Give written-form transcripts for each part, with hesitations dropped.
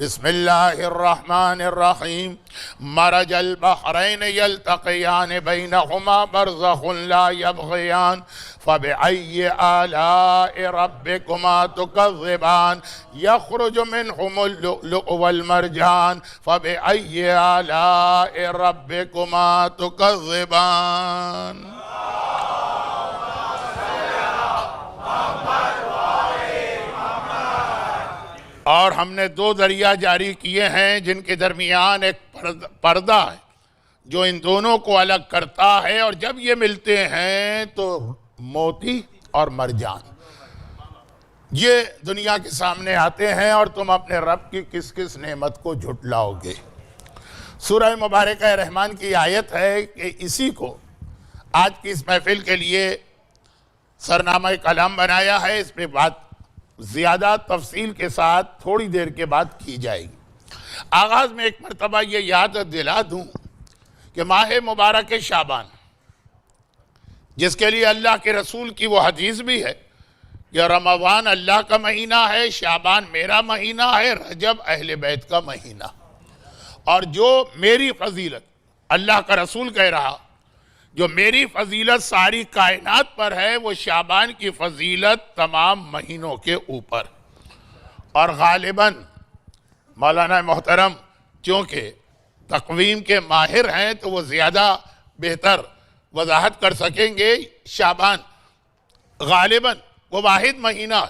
بسم اللہ الرحمن الرحیم مرج البحرین یلتقیان بینہما برزخ لا یبغیان فبأی آلاء ربکما تکذبان یخرج منہم اللؤلؤ والمرجان فبأی آلاء ربکما تکذبان۔ اور ہم نے دو دریا جاری کیے ہیں جن کے درمیان ایک پردہ ہے جو ان دونوں کو الگ کرتا ہے، اور جب یہ ملتے ہیں تو موتی اور مرجان یہ دنیا کے سامنے آتے ہیں، اور تم اپنے رب کی کس کس نعمت کو جھٹلاؤ گے۔ سورہ مبارکہ رحمان کی آیت ہے کہ اسی کو آج کی اس محفل کے لیے سرنامہ کلام بنایا ہے۔ اس پہ بات زیادہ تفصیل کے ساتھ تھوڑی دیر کے بعد کی جائے گی۔ آغاز میں ایک مرتبہ یہ یاد دلا دوں کہ ماہ مبارک شعبان، جس کے لیے اللہ کے رسول کی وہ حدیث بھی ہے کہ رمضان اللہ کا مہینہ ہے، شعبان میرا مہینہ ہے، رجب اہل بیت کا مہینہ، اور جو میری فضیلت، اللہ کا رسول کہہ رہا، جو میری فضیلت ساری کائنات پر ہے وہ شعبان کی فضیلت تمام مہینوں کے اوپر۔ اور غالباً مولانا محترم چونکہ تقویم کے ماہر ہیں تو وہ زیادہ بہتر وضاحت کر سکیں گے۔ شعبان غالباً وہ واحد مہینہ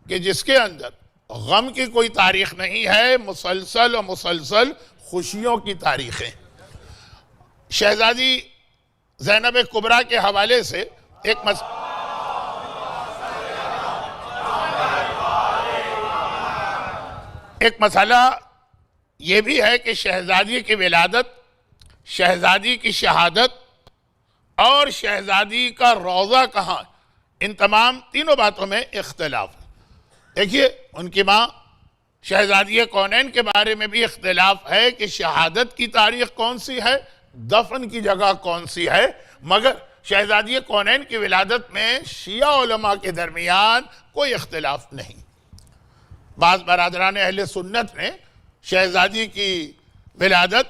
کہ جس کے اندر غم کی کوئی تاریخ نہیں ہے، مسلسل و مسلسل خوشیوں کی تاریخیں۔ شہزادی زینب کبریٰ کے حوالے سے ایک مسئلہ یہ بھی ہے کہ شہزادی کی ولادت، شہزادی کی شہادت اور شہزادی کا روضہ کہاں، ان تمام تینوں باتوں میں اختلاف ہے۔ دیکھیے ان کی ماں شہزادی کونین کے بارے میں بھی اختلاف ہے کہ شہادت کی تاریخ کون سی ہے، دفن کی جگہ کون سی ہے، مگر شہزادی کونین کی ولادت میں شیعہ علماء کے درمیان کوئی اختلاف نہیں۔ بعض برادران اہل سنت نے شہزادی کی ولادت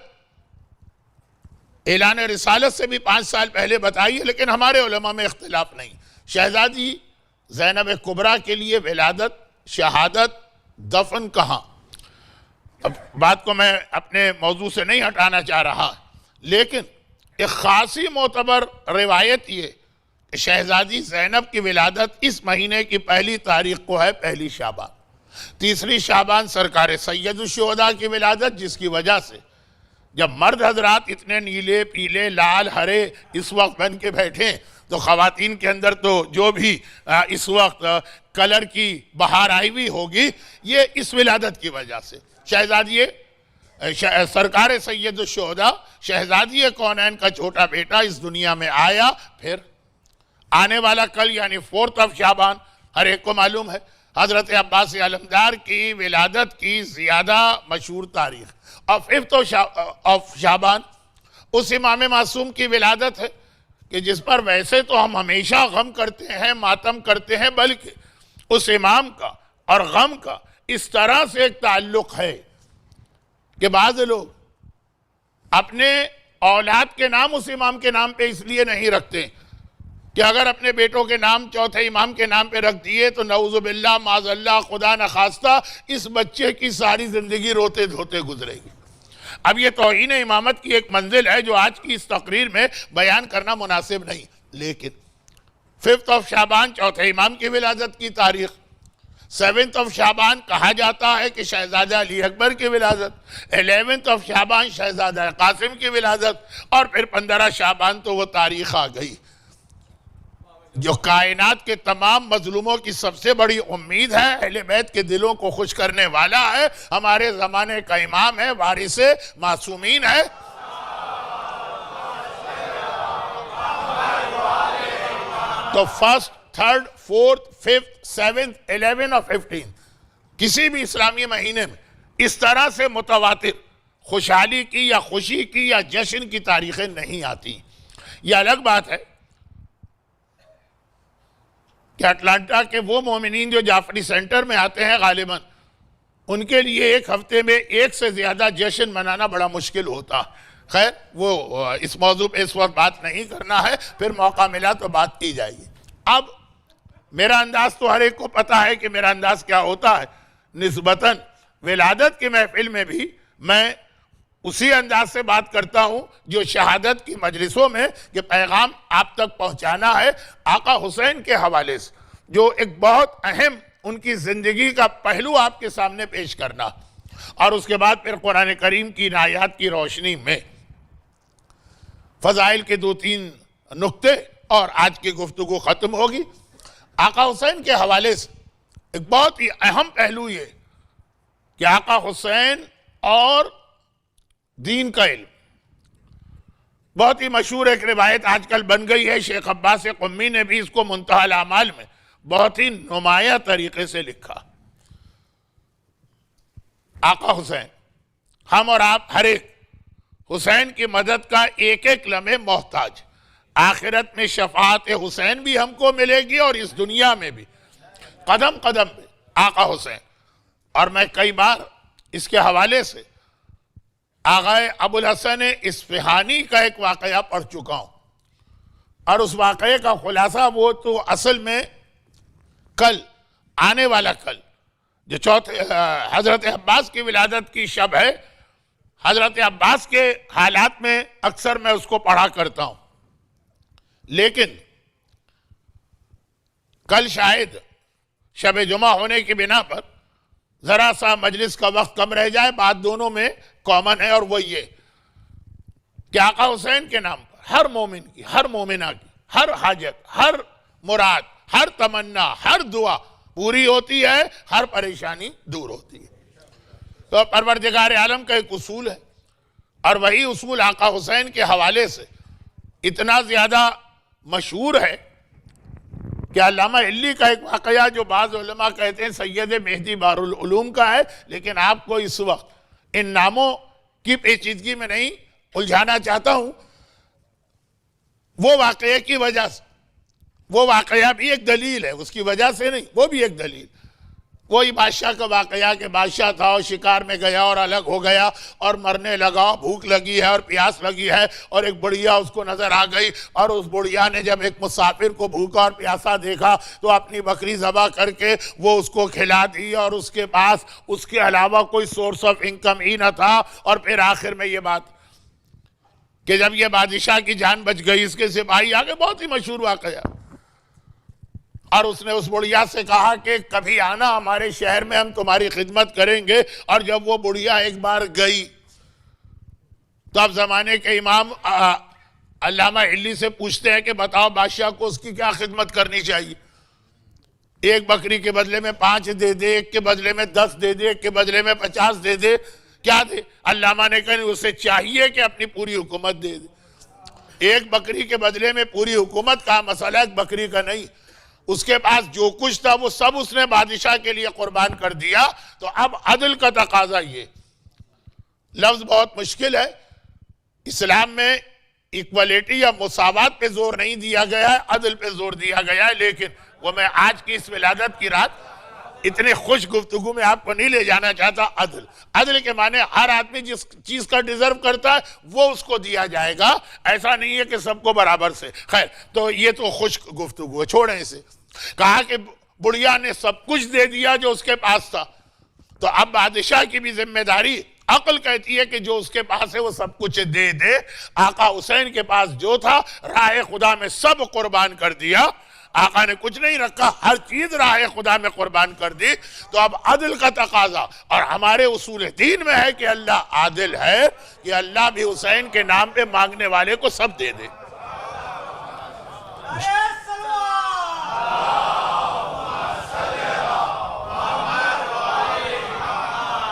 اعلان رسالت سے بھی 5 سال پہلے بتائی ہے، لیکن ہمارے علماء میں اختلاف نہیں۔ شہزادی زینب کبریٰ کے لیے ولادت، شہادت، دفن کہاں، اب بات کو میں اپنے موضوع سے نہیں ہٹانا چاہ رہا، لیکن ایک خاصی معتبر روایت یہ کہ شہزادی زینب کی ولادت اس مہینے کی پہلی تاریخ کو ہے، پہلی شعبان۔ تیسری شعبان سرکار سید الشہداء کی ولادت، جس کی وجہ سے جب مرد حضرات اتنے نیلے پیلے لال ہرے اس وقت بن کے بیٹھیں تو خواتین کے اندر تو جو بھی اس وقت کلر کی بہار آئی ہوئی ہوگی، یہ اس ولادت کی وجہ سے۔ شہزادی سرکار سید الشہداء شہزادی کونین کا چھوٹا بیٹا اس دنیا میں آیا، پھر آنے والا کل یعنی 4 شعبان ہر ایک کو معلوم ہے حضرت عباس علمدار کی ولادت کی زیادہ مشہور تاریخ، اور 5 شعبان اس امام معصوم کی ولادت ہے کہ جس پر ویسے تو ہم ہمیشہ غم کرتے ہیں، ماتم کرتے ہیں، بلکہ اس امام کا اور غم کا اس طرح سے ایک تعلق ہے کہ بعض لوگ اپنے اولاد کے نام اس امام کے نام پہ اس لیے نہیں رکھتے کہ اگر اپنے بیٹوں کے نام چوتھے امام کے نام پہ رکھ دیے تو نعوذ باللہ معاذ اللہ خدا نخواستہ اس بچے کی ساری زندگی روتے دھوتے گزرے گی۔ اب یہ توہین امامت کی ایک منزل ہے جو آج کی اس تقریر میں بیان کرنا مناسب نہیں، لیکن 5 شعبان چوتھے امام کی ولادت کی تاریخ، 7 شعبان کہا جاتا ہے کہ شہزادہ علی اکبر کی ولادت، 11 شعبان شہزادہ قاسم کی ولادت، اور پھر 15 شعبان تو وہ تاریخ آ گئی جو کائنات کے تمام مظلوموں کی سب سے بڑی امید ہے، اہل بیت کے دلوں کو خوش کرنے والا ہے، ہمارے زمانے کا امام ہے، وارث معصومین ہے۔ تو 1st 3rd 4th 5th 7th 11 اور 15 کسی بھی اسلامی مہینے میں اس طرح سے متواتر خوشحالی کی یا خوشی کی یا جشن کی تاریخیں نہیں آتی۔ یہ الگ بات ہے کہ اٹلانٹا کے وہ مومنین جو جعفری سینٹر میں آتے ہیں غالباً ان کے لیے ایک ہفتے میں ایک سے زیادہ جشن منانا بڑا مشکل ہوتا. خیر وہ اس موضوع پہ اس وقت بات نہیں کرنا ہے، پھر موقع ملا تو بات کی جائے گی. اب میرا انداز تو ہر ایک کو پتا ہے کہ میرا انداز کیا ہوتا ہے. نسبتاً ولادت کی محفل میں بھی میں اسی انداز سے بات کرتا ہوں جو شہادت کی مجلسوں میں، کہ پیغام آپ تک پہنچانا ہے آقا حسین کے حوالے سے، جو ایک بہت اہم ان کی زندگی کا پہلو آپ کے سامنے پیش کرنا، اور اس کے بعد پھر قرآن کریم کی آیات کی روشنی میں فضائل کے 2-3 نقطے اور آج کی گفتگو ختم ہوگی. آقا حسین کے حوالے سے ایک بہت ہی اہم پہلو یہ کہ آقا حسین اور دین کا علم. بہت ہی مشہور ایک روایت آج کل بن گئی ہے، شیخ عباس قمی نے بھی اس کو منتہی الاعمال میں بہت ہی نمایاں طریقے سے لکھا. آقا حسین، ہم اور آپ ہر ایک حسین کی مدد کا ایک ایک لمحے محتاج. آخرت میں شفاعت حسین بھی ہم کو ملے گی اور اس دنیا میں بھی قدم قدم پہ آقا حسین. اور میں کئی بار اس کے حوالے سے آغا ابو الحسن اصفہانی کا ایک واقعہ پڑھ چکا ہوں، اور اس واقعے کا خلاصہ وہ تو اصل میں کل آنے والا کل جو حضرت عباس کی ولادت کی شب ہے، حضرت عباس کے حالات میں اکثر میں اس کو پڑھا کرتا ہوں. لیکن کل شاید شب جمعہ ہونے کی بنا پر ذرا سا مجلس کا وقت کم رہ جائے. بات دونوں میں کامن ہے، اور وہ یہ کہ آقا حسین کے نام پر ہر مومن کی، ہر مومنہ کی ہر حاجت، ہر مراد، ہر تمنا، ہر دعا پوری ہوتی ہے، ہر پریشانی دور ہوتی ہے. تو پروردگار عالم کا ایک اصول ہے، اور وہی اصول آقا حسین کے حوالے سے اتنا زیادہ مشہور ہے کہ علامہ علی کا ایک واقعہ جو بعض علماء کہتے ہیں سید مہدی بار العلوم کا ہے، لیکن آپ کو اس وقت ان ناموں کی پیچیدگی میں نہیں الجھانا چاہتا ہوں. وہ واقعے کی وجہ سے، وہ واقعہ بھی ایک دلیل ہے، اس کی وجہ سے نہیں، وہ بھی ایک دلیل. کوئی بادشاہ کا واقعہ کہ بادشاہ تھا اور شکار میں گیا اور الگ ہو گیا اور مرنے لگا، بھوک لگی ہے اور پیاس لگی ہے، اور ایک بڑھیا اس کو نظر آ گئی، اور اس بڑھیا نے جب ایک مسافر کو بھوکا اور پیاسا دیکھا تو اپنی بکری ذبح کر کے وہ اس کو کھلا دی، اور اس کے پاس اس کے علاوہ کوئی سورس آف انکم ہی نہ تھا. اور پھر آخر میں یہ بات کہ جب یہ بادشاہ کی جان بچ گئی، اس کے سپاہی آگے، بہت ہی مشہور واقعہ، اور اس نے اس بڑھیا سے کہا کہ کبھی آنا ہمارے شہر میں، ہم تمہاری خدمت کریں گے. اور جب وہ بڑھیا ایک بار گئی تو اب زمانے کے امام علامہ علی سے پوچھتے ہیں کہ بتاؤ بادشاہ کو اس کی کیا خدمت کرنی چاہیے؟ ایک بکری کے بدلے میں 5 دے دے، ایک کے بدلے میں 10 دے دے، ایک کے بدلے میں 50 دے دے، کیا دے؟ علامہ نے کہا اسے چاہیے کہ اپنی پوری حکومت دے دے. ایک بکری کے بدلے میں پوری حکومت کا مسئلہ ایک بکری کا نہیں، اس کے پاس جو کچھ تھا وہ سب اس نے بادشاہ کے لیے قربان کر دیا. تو اب عدل کا تقاضا، یہ لفظ بہت مشکل ہے، اسلام میں ایکولیٹی یا مساوات پہ زور نہیں دیا گیا ہے، عدل پہ زور دیا گیا ہے. لیکن وہ میں آج کی اس ولادت کی رات اتنے خوش گفتگو میں آپ کو نہیں لے جانا چاہتا. عدل کے معنی ہر آدمی جس چیز کا ڈیزرو کرتا ہے وہ اس کو دیا جائے گا، ایسا نہیں ہے کہ سب کو برابر سے. خیر، تو یہ تو خوش گفتگو ہے، چھوڑیں اسے. کہا کہ بڑھیا نے سب کچھ دے دیا جو اس کے پاس تھا، تو اب بادشاہ کی بھی ذمہ داری، عقل کہتی ہے کہ جو اس کے پاس ہے وہ سب کچھ دے دے. آقا حسین کے پاس جو تھا راہ خدا میں سب قربان کر دیا. آقا نے کچھ نہیں رکھا، ہر چیز راہ خدا میں قربان کر دی. تو اب عدل کا تقاضا، اور ہمارے اصول دین میں ہے کہ اللہ عادل ہے، کہ اللہ بھی حسین کے نام پہ مانگنے والے کو سب دے دے.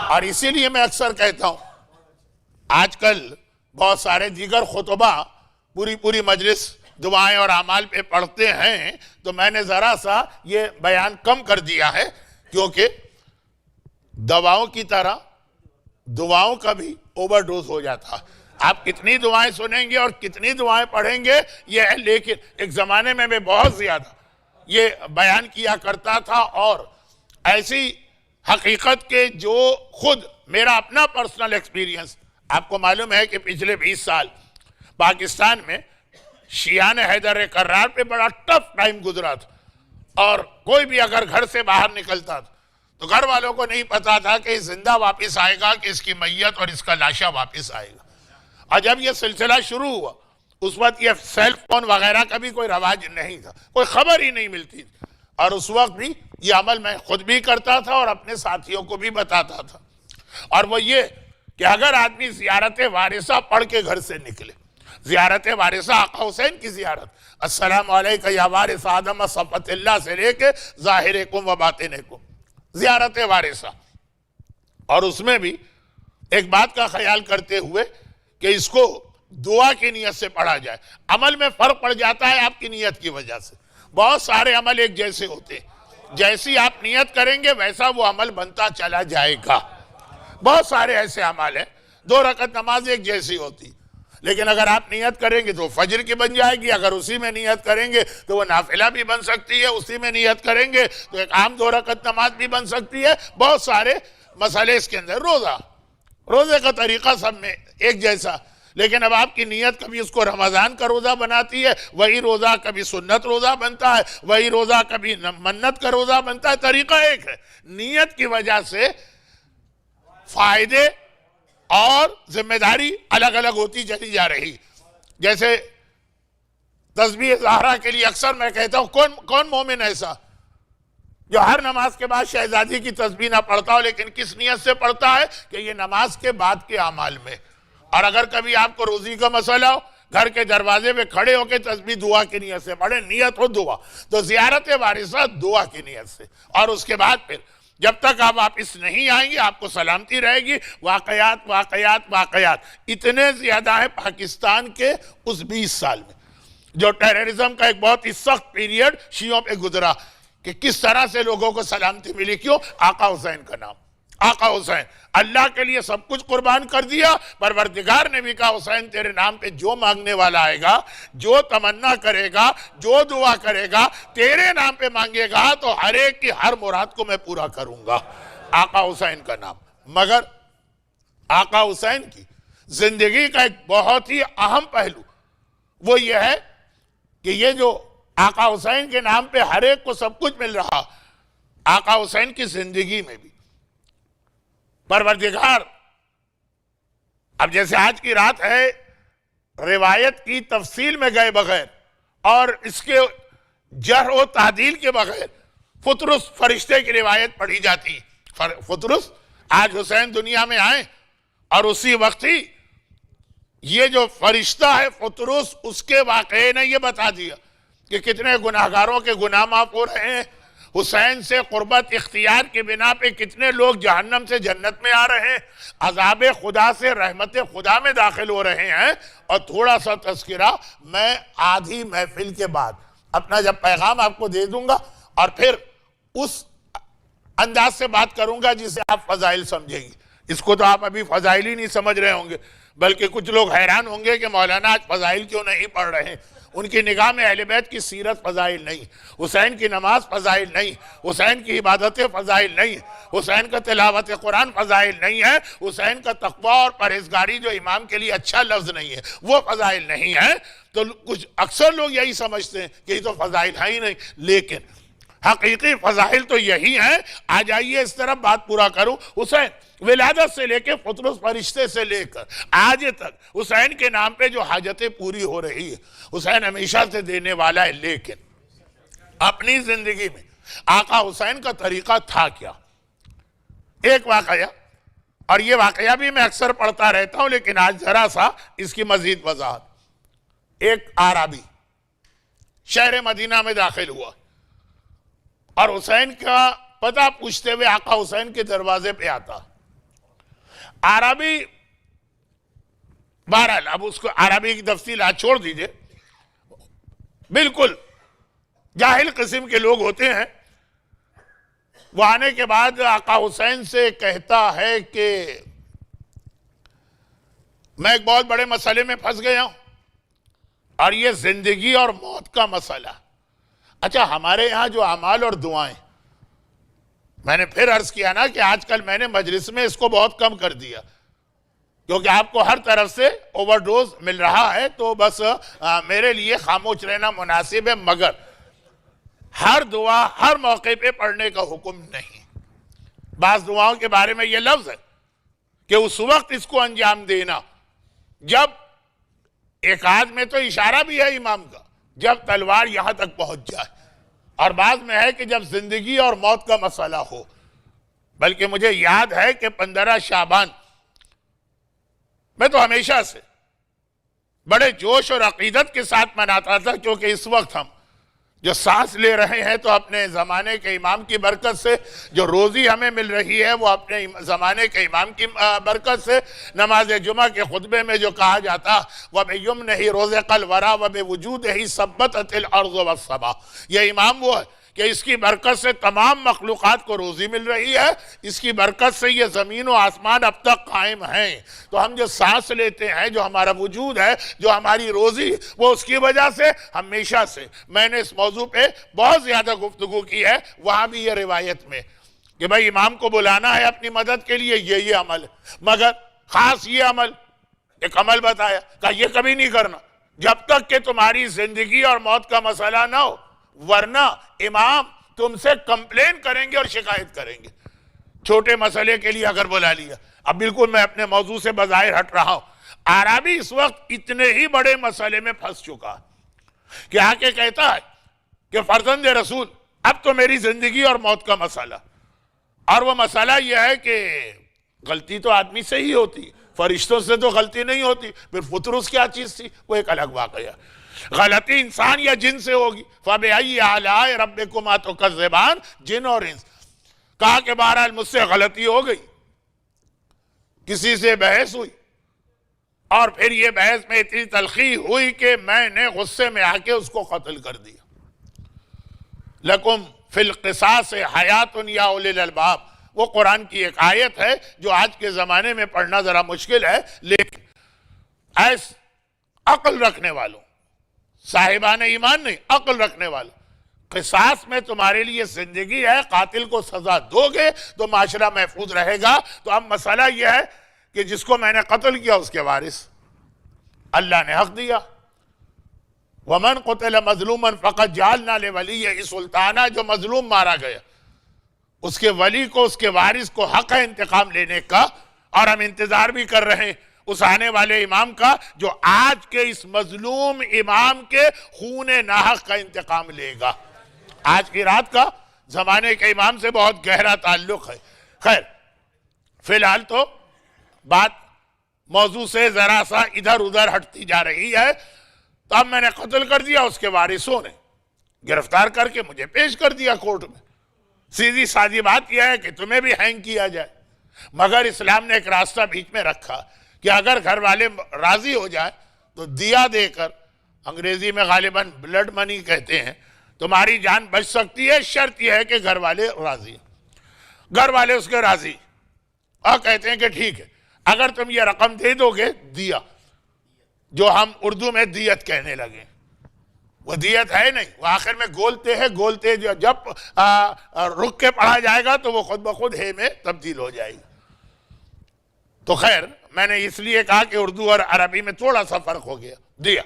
اور اسی لیے میں اکثر کہتا ہوں، آج کل بہت سارے دیگر خطبہ پوری مجلس دعائیں اور اعمال پہ پڑھتے ہیں، تو میں نے ذرا سا یہ بیان کم کر دیا ہے، کیونکہ دواؤں کی طرح دعاؤں کا بھی اوور ڈوز ہو جاتا. آپ کتنی دعائیں سنیں گے اور کتنی دعائیں پڑھیں گے یہ ہے. لیکن ایک زمانے میں بہت زیادہ یہ بیان کیا کرتا تھا، اور ایسی حقیقت کے جو خود میرا اپنا پرسنل ایکسپیرینس، آپ کو معلوم ہے کہ پچھلے 20 سال پاکستان میں شیعان حیدر کرار پہ بڑا ٹف ٹائم گزرا تھا، اور کوئی بھی اگر گھر سے باہر نکلتا تھا تو گھر والوں کو نہیں پتا تھا کہ زندہ واپس آئے گا کہ اس کی میت اور اس کا لاشا واپس آئے گا۔ اور جب یہ سلسلہ شروع ہوا اس وقت یہ سیل فون وغیرہ کا بھی کوئی رواج نہیں تھا، کوئی خبر ہی نہیں ملتی تھی، اور اس وقت بھی یہ عمل میں خود بھی کرتا تھا اور اپنے ساتھیوں کو بھی بتاتا تھا، اور وہ یہ کہ اگر آدمی زیارت وارثہ پڑھ کے گھر سے نکلے، زیارت وارثہ آقا حسین کی زیارت، السلام علیکہ یا وارث آدم صفت اللہ سے لے کے ظاہرکم و باطنکم، زیارت وارثہ، اور اس میں بھی ایک بات کا خیال کرتے ہوئے کہ اس کو دعا کی نیت سے پڑھا جائے۔ عمل میں فرق پڑ جاتا ہے آپ کی نیت کی وجہ سے، بہت سارے عمل ایک جیسے ہوتے ہیں، جیسی آپ نیت کریں گے ویسا وہ عمل بنتا چلا جائے گا۔ بہت سارے ایسے عمل ہیں 2 رکعت نماز ایک جیسی ہوتی، لیکن اگر آپ نیت کریں گے تو فجر کی بن جائے گی، اگر اسی میں نیت کریں گے تو وہ نافلہ بھی بن سکتی ہے، اسی میں نیت کریں گے تو ایک عام 2 رکعت نماز بھی بن سکتی ہے۔ بہت سارے مسئلے اس کے اندر، روزے کا طریقہ سب میں ایک جیسا، لیکن اب آپ کی نیت کبھی اس کو رمضان کا روزہ بناتی ہے، وہی روزہ کبھی سنت روزہ بنتا ہے، وہی روزہ کبھی منت کا روزہ بنتا ہے، طریقہ ایک ہے۔ نیت کی وجہ سے فائدے اور ذمہ داری الگ الگ ہوتی چلی جا رہی۔ جیسے تسبیح زہرا کے لیے اکثر میں کہتا ہوں کون مومن ایسا جو ہر نماز کے بعد شہزادی کی تسبیح نہ پڑھتا ہو، لیکن کس نیت سے پڑھتا ہے کہ یہ نماز کے بعد کے اعمال میں، اور اگر کبھی آپ کو روزی کا مسئلہ ہو گھر کے دروازے پہ کھڑے ہو کے تسبیح دعا کی نیت سے پڑھے، نیت ہو دعا، تو زیارت وارثہ دعا کی نیت سے، اور اس کے بعد پھر جب تک آپ واپس نہیں آئیں گے آپ کو سلامتی رہے گی۔ واقعات اتنے زیادہ ہیں پاکستان کے اس 20 سال میں، جو ٹیررزم کا ایک بہت ہی سخت پیریڈ شیعوں پہ گزرا، کہ کس طرح سے لوگوں کو سلامتی ملی۔ کیوں؟ آقا حسین کا نام، آقا حسین اللہ کے لیے سب کچھ قربان کر دیا، پروردگار نے بھی کہا حسین تیرے نام پہ جو مانگنے والا آئے گا، جو تمنا کرے گا، جو دعا کرے گا، تیرے نام پہ مانگے گا تو ہر ایک کی ہر مراد کو میں پورا کروں گا۔ آقا حسین کا نام، مگر آقا حسین کی زندگی کا ایک بہت ہی اہم پہلو وہ یہ ہے کہ یہ جو آقا حسین کے نام پہ ہر ایک کو سب کچھ مل رہا، آقا حسین کی زندگی میں بھی پروردگار، اب جیسے آج کی رات ہے، روایت کی تفصیل میں گئے بغیر اور اس کے جرح و تعدیل کے بغیر فطرس فرشتے کی روایت پڑھی جاتی۔ فطرس آج حسین دنیا میں آئے اور اسی وقت ہی یہ جو فرشتہ ہے فطرس، اس کے واقعے نے یہ بتا دیا کہ کتنے گناہگاروں کے گناہ معاف ہو رہے ہیں، حسین سے قربت اختیار کے بنا پہ کتنے لوگ جہنم سے جنت میں آ رہے ہیں، عذاب خدا سے رحمت خدا میں داخل ہو رہے ہیں۔ اور تھوڑا سا تذکرہ میں آدھی محفل کے بعد اپنا جب پیغام آپ کو دے دوں گا اور پھر اس انداز سے بات کروں گا جسے آپ فضائل سمجھیں گے۔ اس کو تو آپ ابھی فضائل ہی نہیں سمجھ رہے ہوں گے، بلکہ کچھ لوگ حیران ہوں گے کہ مولانا آج فضائل کیوں نہیں پڑھ رہے ہیں۔ ان کی نگاہ میں اہل بیت کی سیرت فضائل نہیں، حسین کی نماز فضائل نہیں، حسین کی عبادتیں فضائل نہیں، حسین کا تلاوت قرآن فضائل نہیں ہے، حسین کا تقوی اور پرہیزگاری جو امام کے لیے اچھا لفظ نہیں ہے وہ فضائل نہیں ہے۔ تو کچھ اکثر لوگ یہی سمجھتے ہیں کہ یہ تو فضائل ہے ہی نہیں، لیکن حقیقی فضائل تو یہی ہیں۔ آ جائیے اس طرف بات پورا کروں۔ حسین ولادت سے لے کے فطرس فرشتے سے لے کر آج تک حسین کے نام پہ جو حاجتیں پوری ہو رہی ہے حسین ہمیشہ سے دینے والا ہے، لیکن اپنی زندگی میں آقا حسین کا طریقہ تھا کیا؟ ایک واقعہ، اور یہ واقعہ بھی میں اکثر پڑھتا رہتا ہوں لیکن آج ذرا سا اس کی مزید وضاحت۔ ایک عربی شہر مدینہ میں داخل ہوا اور حسین کا پتہ پوچھتے ہوئے آقا حسین کے دروازے پہ آتا۔ عربی، بہرحال اب اس کو عربی کی تفصیل آج چھوڑ دیجئے، بالکل جاہل قسم کے لوگ ہوتے ہیں۔ وہ آنے کے بعد آقا حسین سے کہتا ہے کہ میں ایک بہت بڑے مسئلے میں پھنس گیا ہوں اور یہ زندگی اور موت کا مسئلہ۔ اچھا، ہمارے یہاں جو اعمال اور دعائیں میں نے پھر عرض کیا نا کہ آج کل میں نے مجلس میں اس کو بہت کم کر دیا، کیونکہ آپ کو ہر طرف سے اوور ڈوز مل رہا ہے، تو بس میرے لیے خاموش رہنا مناسب ہے، مگر ہر دعا ہر موقع پہ پڑھنے کا حکم نہیں۔ بعض دعاؤں کے بارے میں یہ لفظ ہے کہ اس وقت اس کو انجام دینا جب ایک آدھ میں تو اشارہ بھی ہے امام کا، جب تلوار یہاں تک پہنچ جائے، اور بعض میں ہے کہ جب زندگی اور موت کا مسئلہ ہو۔ بلکہ مجھے یاد ہے کہ 15 شعبان میں تو ہمیشہ سے بڑے جوش اور عقیدت کے ساتھ مناتا تھا، کیونکہ اس وقت ہم جو سانس لے رہے ہیں تو اپنے زمانے کے امام کی برکت سے، جو روزی ہمیں مل رہی ہے وہ اپنے زمانے کے امام کی برکت سے۔ نماز جمعہ کے خطبے میں جو کہا جاتا وَبِيُمْنِهِ رُزِقَ الْوَرَى وَبِوُجُودِهِ ثَبَّتَتِ الْأَرْضُ وَالسَّمَاءُ، یہ امام وہ ہے کہ اس کی برکت سے تمام مخلوقات کو روزی مل رہی ہے، اس کی برکت سے یہ زمین و آسمان اب تک قائم ہیں۔ تو ہم جو سانس لیتے ہیں، جو ہمارا وجود ہے، جو ہماری روزی، وہ اس کی وجہ سے ہمیشہ سے میں نے اس موضوع پہ بہت زیادہ گفتگو کی ہے، وہاں بھی یہ روایت میں کہ بھائی امام کو بلانا ہے اپنی مدد کے لیے، یہ عمل ہے، مگر خاص یہ عمل، ایک عمل بتایا کہ یہ کبھی نہیں کرنا جب تک کہ تمہاری زندگی اور موت کا مسئلہ نہ ہو، ورنہ امام تم سے کمپلین کریں گے اور شکایت کریں گے۔ چھوٹے مسئلے کے لیے اگر بلا لیا، اب بالکل میں اپنے موضوع سے بظاہر ہٹ رہا ہوں، عربی اس وقت اتنے ہی بڑے مسئلے میں پھنس چکا ہے کہ آ کے کہتا ہے کہ فرزند رسول اب تو میری زندگی اور موت کا مسئلہ، اور وہ مسئلہ یہ ہے کہ غلطی تو آدمی سے ہی ہوتی، فرشتوں سے تو غلطی نہیں ہوتی، پھر فطرس کیا چیز تھی، وہ ایک الگ واقعہ۔ غلطی انسان یا جن سے ہوگی، فَبِأَيِّ آلَاءِ رَبِّكُمَا تُكَذِّبَانِ، جن اور انس۔ کہا کہ بہرحال مجھ سے غلطی ہو گئی، کسی سے بحث ہوئی، اور پھر یہ بحث میں اتنی تلخی ہوئی کہ میں نے غصے میں آ کے اس کو قتل کر دیا۔ لَكُمْ فِي الْقِصَاصِ حَيَاتٌ يَا أُولِي الْأَلْبَابِ، وہ قرآن کی ایک آیت ہے جو آج کے زمانے میں پڑھنا ذرا مشکل ہے، لیکن ایس عقل رکھنے والوں، صاحبان ایمان نہیں، عقل رکھنے والوں، قصاص میں تمہارے لیے زندگی ہے، قاتل کو سزا دو گے تو معاشرہ محفوظ رہے گا۔ تو اب مسئلہ یہ ہے کہ جس کو میں نے قتل کیا اس کے وارث، اللہ نے حق دیا، وَمَنْ قُتِلَ مَظْلُومًا فَقَدْ جَعَلْنَا لِوَلِيِّهِ سُلْطَانًا، جو مظلوم مارا گیا اس کے ولی کو، اس کے وارث کو حق ہے انتقام لینے کا، اور ہم انتظار بھی کر رہے ہیں اس آنے والے امام کا جو آج کے اس مظلوم امام کے خون ناحق کا انتقام لے گا۔ آج کی رات کا زمانے کے امام سے بہت گہرا تعلق ہے۔ خیر، فی الحال تو بات موضوع سے ذرا سا ادھر ادھر ہٹتی جا رہی ہے۔ تو اب میں نے قتل کر دیا، اس کے وارثوں نے گرفتار کر کے مجھے پیش کر دیا کورٹ میں۔ سیدھی سادی بات یہ ہے کہ تمہیں بھی ہینگ کیا جائے، مگر اسلام نے ایک راستہ بیچ میں رکھا کہ اگر گھر والے راضی ہو جائیں تو دیا دے کر، انگریزی میں غالباً بلڈ منی کہتے ہیں، تمہاری جان بچ سکتی ہے، شرط یہ ہے کہ گھر والے راضی ہیں۔ گھر والے اس کے راضی اور کہتے ہیں کہ ٹھیک ہے، اگر تم یہ رقم دے دو گے، دیا، جو ہم اردو میں دیت کہنے لگے، وہ دیت ہے نہیں، وہ آخر میں گولتے ہیں، گولتے جب رک کے پڑھا جائے گا تو وہ خود بخود ہے میں تبدیل ہو جائے گی۔ تو خیر، میں نے اس لیے کہا کہ اردو اور عربی میں تھوڑا سا فرق ہو گیا، دیا،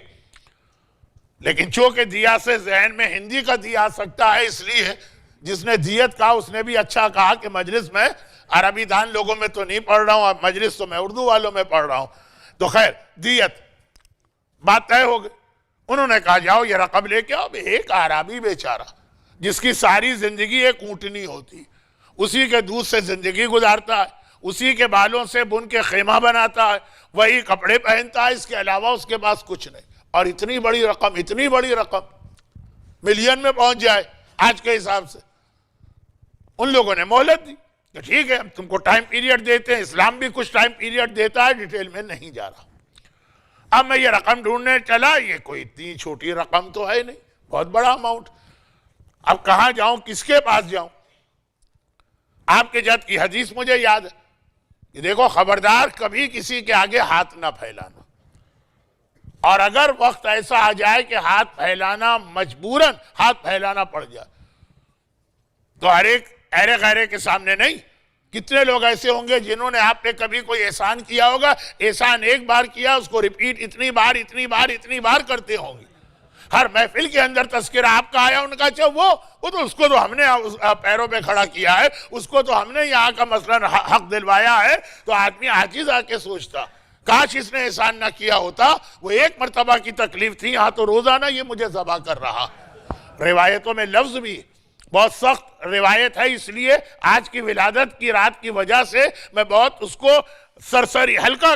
لیکن چونکہ دیا سے ذہن میں ہندی کا دیا آ سکتا ہے، اس لیے جس نے دیت کہا اس نے بھی اچھا کہا کہ مجلس میں عربی دان لوگوں میں تو نہیں پڑھ رہا ہوں، اب مجلس تو میں اردو والوں میں پڑھ رہا ہوں۔ تو خیر، دیت بات طے ہو گئی۔ انہوں نے کہا جاؤ یہ رقم لے کے آؤ۔ ایک عربی بیچارہ جس کی ساری زندگی ایک اونٹنی ہوتی، اسی کے دودھ سے زندگی گزارتا ہے، اسی کے بالوں سے بن کے خیمہ بناتا ہے، وہی کپڑے پہنتا ہے، اس کے علاوہ اس کے پاس کچھ نہیں، اور اتنی بڑی رقم ملین میں پہنچ جائے آج کے حساب سے۔ ان لوگوں نے مہلت دی کہ ٹھیک ہے، ہم تم کو ٹائم پیریڈ دیتے ہیں، اسلام بھی کچھ ٹائم پیریڈ دیتا ہے، ڈیٹیل میں نہیں جا رہا۔ اب میں یہ رقم ڈھونڈنے چلا، یہ کوئی اتنی چھوٹی رقم تو ہے نہیں، بہت بڑا اماؤنٹ۔ اب کہاں جاؤں، کس کے پاس جاؤں؟ آپ کے جد کی حدیث مجھے یاد ہے کہ دیکھو، خبردار کبھی کسی کے آگے ہاتھ نہ پھیلانا، اور اگر وقت ایسا آ جائے کہ ہاتھ پھیلانا مجبوراً ہاتھ پھیلانا پڑ جائے تو ہر ایک اہل غیرے کے سامنے نہیں. کتنے لوگ ایسے ہوں گے جنہوں نے آپ نے کبھی کوئی احسان کیا ہوگا, احسان ایک بار کیا, اس کو ریپیٹ اتنی بار کرتے ہوں گے. ہر محفل کے اندر تذکرہ آپ کا آیا, ان کا اچھا وہ تو اس کو تو ہم نے پیروں پہ کھڑا کیا ہے, اس کو تو ہم نے یہاں کا مثلا حق دلوایا ہے. تو آدمی عاجز آ کے سوچتا کاش اس نے احسان نہ کیا ہوتا, وہ ایک مرتبہ کی تکلیف تھی, یہاں تو روزانہ یہ مجھے ذبح کر رہا. روایتوں میں لفظ بھی بہت سخت روایت ہے, اس لیے آج کی ولادت کی رات کی وجہ سے میں بہت اس کو سرسری ہلکا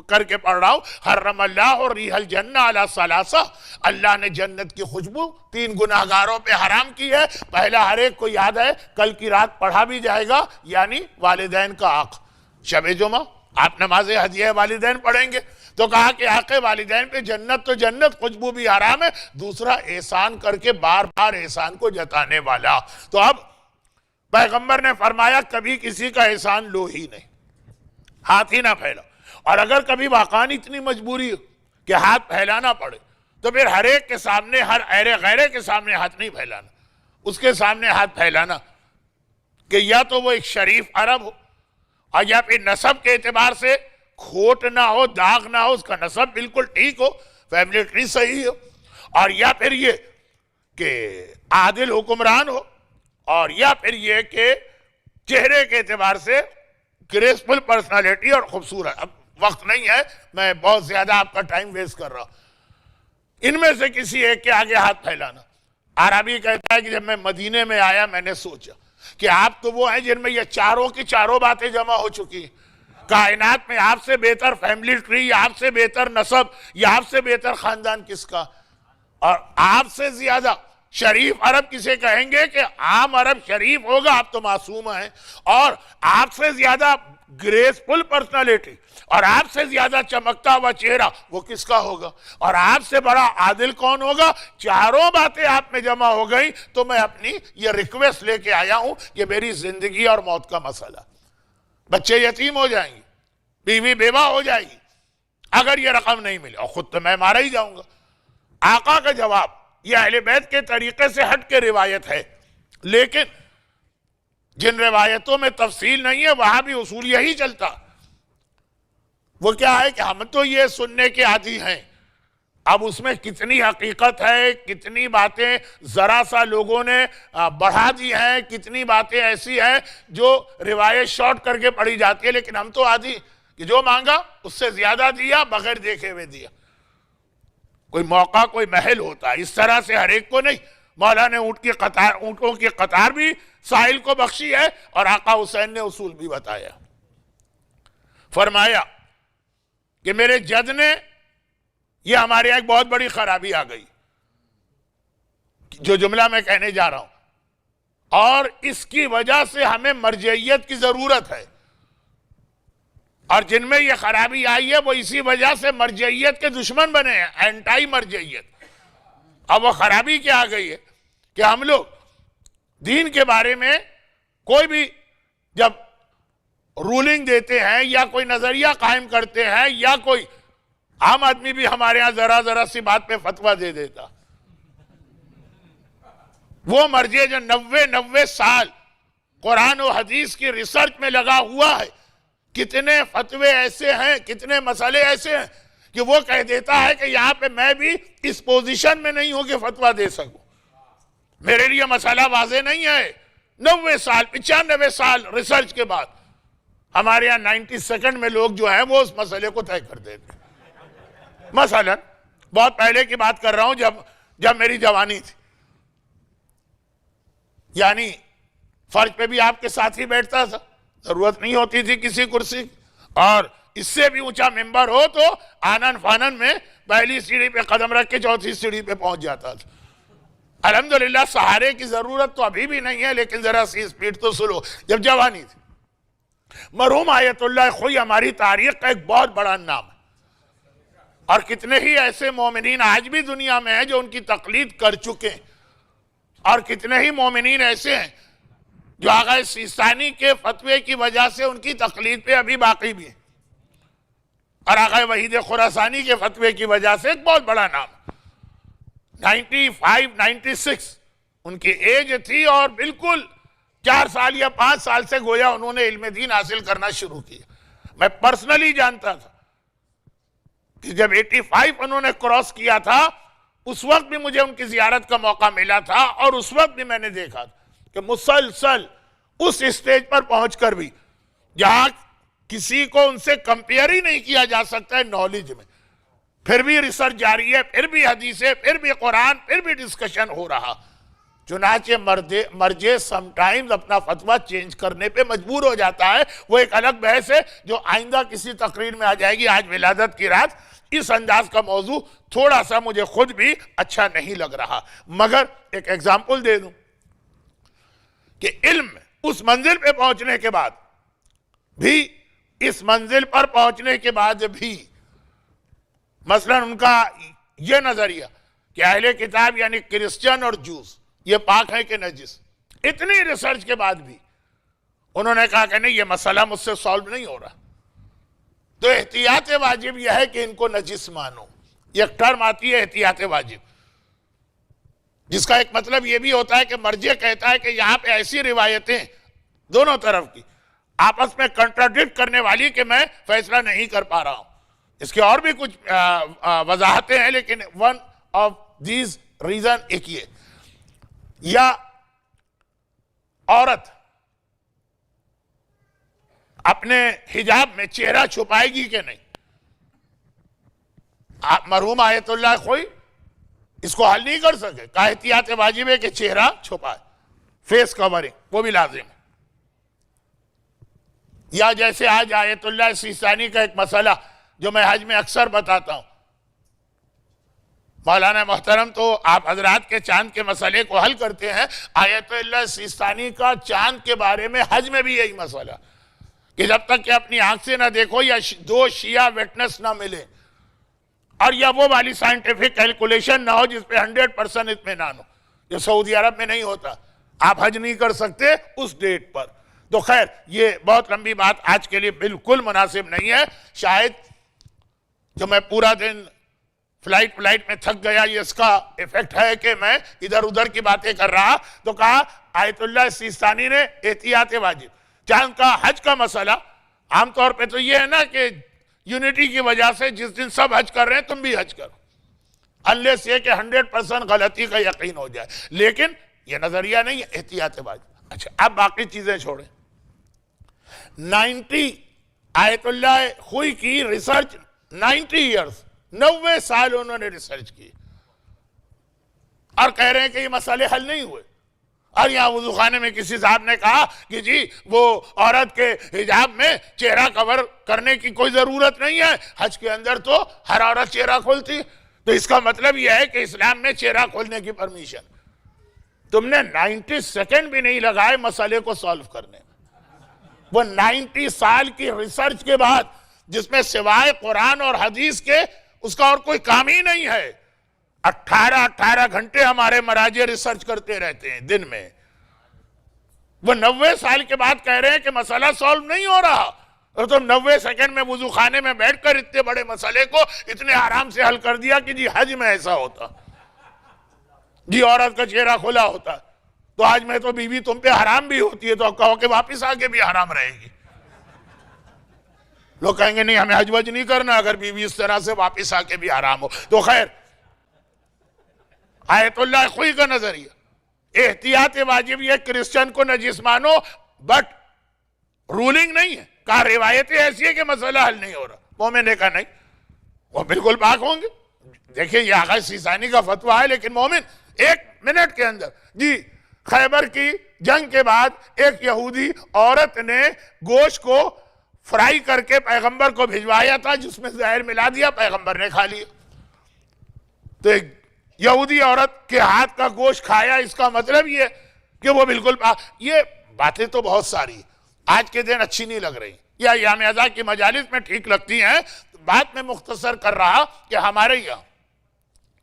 کر کے پڑھ رہا ہوں. حرم اللہ ریح الجنہ علی ثلاثہ, اللہ نے جنت کی خوشبو 3 گناہگاروں پہ حرام کی ہے. پہلا ہر ایک کو یاد ہے, کل کی رات پڑھا بھی جائے گا, یعنی والدین کا حق. شب جمعہ آپ نماز ہدیہ والدین پڑھیں گے تو کہا کہ حق والدین پہ جنت تو جنت, خوشبو بھی حرام ہے. دوسرا احسان کر کے بار بار احسان کو جتانے والا. تو اب پیغمبر نے فرمایا کبھی کسی کا احسان لو ہی نہیں, ہاتھ ہی نہ پھیلا. اور اگر کبھی واقعاً اتنی مجبوری ہو کہ ہاتھ پھیلانا پڑے تو پھر ہر ایک کے سامنے, ہر اہل غیرے کے سامنے ہاتھ نہیں پھیلانا, اس کے سامنے ہاتھ پھیلانا کہ یا تو وہ ایک شریف عرب ہو, اور یا پھر نسب کے اعتبار سے کھوٹ نہ ہو, داغ نہ ہو, اس کا نسب بالکل ٹھیک ہو, فیملی ٹری صحیح ہو, اور یا پھر یہ کہ عادل حکمران ہو, اور یا پھر یہ کہ چہرے کے اعتبار سے گریسفل پرسنالٹی اور خوبصورت. اب وقت نہیں ہے, میں بہت زیادہ آپ کا ٹائم ویسٹ کر رہا ہوں. ان میں سے کسی ایک کے آگے ہاتھ پھیلانا. عربی کہتا ہے کہ جب میں مدینے میں آیا میں نے سوچا کہ آپ تو وہ ہیں جن میں یہ چاروں کی چاروں باتیں جمع ہو چکی ہیں. کائنات میں آپ سے بہتر فیملی ٹری, یا آپ سے بہتر نسب, یا آپ سے بہتر خاندان کس کا, اور آپ سے زیادہ شریف عرب کسے کہیں گے کہ عام عرب شریف ہوگا, آپ تو معصوم ہیں. اور آپ سے زیادہ گریسفل پرسنالٹی اور آپ سے زیادہ چمکتا ہوا چہرہ وہ کس کا ہوگا, اور آپ سے بڑا عادل کون ہوگا. چاروں باتیں آپ میں جمع ہو گئیں. تو میں اپنی یہ ریکویسٹ لے کے آیا ہوں کہ میری زندگی اور موت کا مسئلہ, بچے یتیم ہو جائیں گے, بیوی بیوہ ہو جائے گی اگر یہ رقم نہیں ملی, اور خود تو میں مارا ہی جاؤں گا. آقا کا جواب یہ اہل بیت کے طریقے سے ہٹ کے روایت ہے, لیکن جن روایتوں میں تفصیل نہیں ہے وہاں بھی اصول یہی چلتا. وہ کیا ہے کہ ہم تو یہ سننے کے عادی ہیں, اب اس میں کتنی حقیقت ہے, کتنی باتیں ذرا سا لوگوں نے بڑھا دی ہیں, کتنی باتیں ایسی ہیں جو روایت شارٹ کر کے پڑھی جاتی ہے. لیکن ہم تو عادی کہ جو مانگا اس سے زیادہ دیا, بغیر دیکھے ہوئے دیا. کوئی موقع کوئی محل ہوتا ہے, اس طرح سے ہر ایک کو نہیں. مولا نے اونٹوں کی قطار بھی ساحل کو بخشی ہے, اور آقا حسین نے اصول بھی بتایا. فرمایا کہ میرے جد نے, یہ ہمارے یہاں ایک بہت بڑی خرابی آ گئی جو جملہ میں کہنے جا رہا ہوں, اور اس کی وجہ سے ہمیں مرجعیت کی ضرورت ہے. اور جن میں یہ خرابی آئی ہے وہ اسی وجہ سے مرجعیت کے دشمن بنے ہیں, اینٹائی مرجعیت. اب وہ خرابی کیا آ گئی ہے کہ ہم لوگ دین کے بارے میں کوئی بھی جب رولنگ دیتے ہیں یا کوئی نظریہ قائم کرتے ہیں, یا کوئی عام آدمی بھی ہمارے ہاں ذرا سی بات پہ فتویٰ دے دیتا. وہ مرجع جو 90 سال قرآن و حدیث کی ریسرچ میں لگا ہوا ہے, کتنے فتوے ایسے ہیں, کتنے مسئلے ایسے ہیں کہ وہ کہہ دیتا ہے کہ یہاں پہ میں بھی اس پوزیشن میں نہیں ہوں کہ فتویٰ دے سکوں, میرے لیے مسئلہ واضح نہیں ہے. 90 سال 95 سال ریسرچ کے بعد ہمارے یہاں 90 سیکنڈ میں لوگ جو ہیں وہ اس مسئلے کو طے کر دیتے ہیں. مثلا بہت پہلے کی بات کر رہا ہوں, جب میری جوانی تھی, یعنی فرش پہ بھی آپ کے ساتھ ہی بیٹھتا تھا, ضرورت نہیں ہوتی تھی کسی کرسی, اور اس سے بھی اونچا ممبر ہو تو آنن فانن میں پہلی سیڑھی پہ قدم رکھ کے چوتھی سیڑھی پہ پہنچ جاتا تھا. الحمدللہ سہارے کی ضرورت تو ابھی بھی نہیں ہے, لیکن ذرا سی سپیڈ تو سلو. جب جوانی تھی, مرحوم آیت اللہ خوئی ہماری تاریخ کا ایک بہت بڑا نام ہے, اور کتنے ہی ایسے مومنین آج بھی دنیا میں ہیں جو ان کی تقلید کر چکے ہیں, اور کتنے ہی مومنین ایسے ہیں جو آغا سیستانی کے فتوے کی وجہ سے ان کی تقلید پہ ابھی باقی بھی ہیں, اور آغا وحید خراسانی کے فتوے کی وجہ سے ایک بہت بڑا نام. 95 96 ان کی ایج تھی, اور بالکل 4 سال یا 5 سال سے گویا انہوں نے علم دین حاصل کرنا شروع کیا. میں پرسنلی جانتا تھا کہ جب 85 انہوں نے کراس کیا تھا اس وقت بھی مجھے ان کی زیارت کا موقع ملا تھا، اور اس وقت بھی میں نے دیکھا تھا کہ مسلسل اس اسٹیج پر پہنچ کر بھی جہاں کسی کو ان سے کمپیئر ہی نہیں کیا جا سکتا ہے نالج میں، پھر بھی ریسرچ جاری ہے، پھر بھی حدیثیں، پھر بھی قرآن، پھر بھی ڈسکشن ہو رہا. چنانچہ مرجع سم ٹائمز اپنا فتویٰ چینج کرنے پہ مجبور ہو جاتا ہے. وہ ایک الگ بحث ہے جو آئندہ کسی تقریر میں آ جائے گی. آج ولادت کی رات اس انداز کا موضوع تھوڑا سا مجھے خود بھی اچھا نہیں لگ رہا، مگر ایک ایگزامپل دے دوں کہ علم اس منزل پہ پہنچنے کے بعد بھی، اس منزل پر پہنچنے کے بعد بھی مثلا ان کا یہ نظریہ کہ اہل کتاب یعنی کرسچن اور جوز یہ پاک ہے کہ نجس، اتنی ریسرچ کے بعد بھی انہوں نے کہا کہ نہیں، یہ مسئلہ مجھ سے سالو نہیں ہو رہا. تو احتیاط واجب یہ ہے کہ ان کو نجس مانو. یہ ٹرم آتی ہے احتیاط واجب، جس کا ایک مطلب یہ بھی ہوتا ہے کہ مرجع کہتا ہے کہ یہاں پہ ایسی روایتیں دونوں طرف کی آپس میں کنٹراڈکٹ کرنے والی کہ میں فیصلہ نہیں کر پا رہا ہوں. اس کے اور بھی کچھ وضاحتیں ہیں، لیکن ون آف دیز ریزن ایک یہ، یا عورت اپنے حجاب میں چہرہ چھپائے گی کہ نہیں. مرحوم آیت اللہ خوئی اس کو حل نہیں کر سکے، کہا احتیاط واجب ہے کہ چہرہ چھپائے، فیس کورنگ وہ بھی لازم ہے. یا جیسے آج آیت اللہ سیستانی کا ایک مسئلہ جو میں حج میں اکثر بتاتا ہوں، مولانا محترم تو آپ حضرات کے چاند کے مسئلے کو حل کرتے ہیں، آیت اللہ سیستانی کا چاند کے بارے میں حج میں بھی یہی مسئلہ کہ جب تک کہ اپنی آنکھ سے نہ دیکھو یا 2 شیعہ وٹنس نہ ملے اور یا وہ والی سائنٹیفک کیلکولیشن نہ ہو جس پہ 100% اطمینان ہو، جو سعودی عرب میں نہیں ہوتا، آپ حج نہیں کر سکتے اس ڈیٹ پر. تو خیر یہ بہت لمبی بات آج کے لیے بالکل مناسب نہیں ہے. شاید جو میں پورا دن فلائٹ میں تھک گیا، یہ اس کا ایفیکٹ ہے کہ میں ادھر ادھر کی باتیں کر رہا. تو کہا آیت اللہ سیستانی نے احتیاط واجب. چاند کا حج کا مسئلہ عام طور پہ تو یہ ہے نا کہ یونٹی کی وجہ سے جس دن سب حج کر رہے ہیں تم بھی حج کرو، انلیس یہ کہ 100% غلطی کا یقین ہو جائے. لیکن یہ نظریہ نہیں ہے احتیاط واجب. اچھا اب باقی چیزیں چھوڑیں. 90 آیت اللہ خوئی کی ریسرچ 90 ایئرز 90 سال انہوں نے ریسرچ کی اور کہہ رہے ہیں کہ یہ مسئلے حل نہیں ہوئے. اور یہاں وضو خانے میں کسی صاحب نے کہا کہ جی وہ عورت کے حجاب میں چہرہ کور کرنے کی کوئی ضرورت نہیں ہے، حج کے اندر تو ہر عورت چہرہ کھولتی. تو اس کا مطلب یہ ہے کہ اسلام میں چہرہ کھولنے کی پرمیشن. تم نے 90 سیکنڈ بھی نہیں لگائے مسئلے کو سالو کرنے میں. وہ 90 سال کی ریسرچ کے بعد جس میں سوائے قرآن اور حدیث کے اس کا اور کوئی کام ہی نہیں ہے. 18 گھنٹے ہمارے مراجع ریسرچ کرتے رہتے ہیں دن میں. وہ 90 سال کے بعد کہہ رہے ہیں کہ مسئلہ سالو نہیں ہو رہا، اور تم 90 سیکنڈ میں وضو خانے میں بیٹھ کر اتنے بڑے مسئلے کو اتنے آرام سے حل کر دیا کہ جی حج میں ایسا ہوتا، جی عورت کا چہرہ کھلا ہوتا، تو آج میں تو بیوی تم پہ حرام بھی ہوتی ہے تو کہو کہ واپس آگے بھی حرام رہے گی. لوگ کہیں گے نہیں ہمیں حج وج نہیں کرنا اگر بیوی اس طرح سے واپس آ کے بھی حرام ہو. تو خیر آیت اللہ خوئی کا نظریہ احتیاط واجب یہ کرسچن کو نجس مانو، بٹ رولنگ نہیں ہے. کہا روایتیں ایسی ہے کہ مسئلہ حل نہیں ہو رہا. مومن نے کہا نہیں، وہ بالکل پاک ہوں گے. دیکھیں یہ آغا سیستانی کا فتویٰ ہے، لیکن مومن 1 منٹ کے اندر جی خیبر کی جنگ کے بعد ایک یہودی عورت نے گوشت کو فرائی کر کے پیغمبر کو بھجوایا تھا، جس میں زہر ملا دیا، پیغمبر نے کھا لیا. تو ایک یہودی عورت کے ہاتھ کا گوشت کھایا، اس کا مطلب یہ کہ وہ بالکل یہ باتیں تو بہت ساری آج کے دن اچھی نہیں لگ رہی یا ایام ازا کی مجالس میں ٹھیک لگتی ہیں. بات میں مختصر کر رہا کہ ہمارے یہاں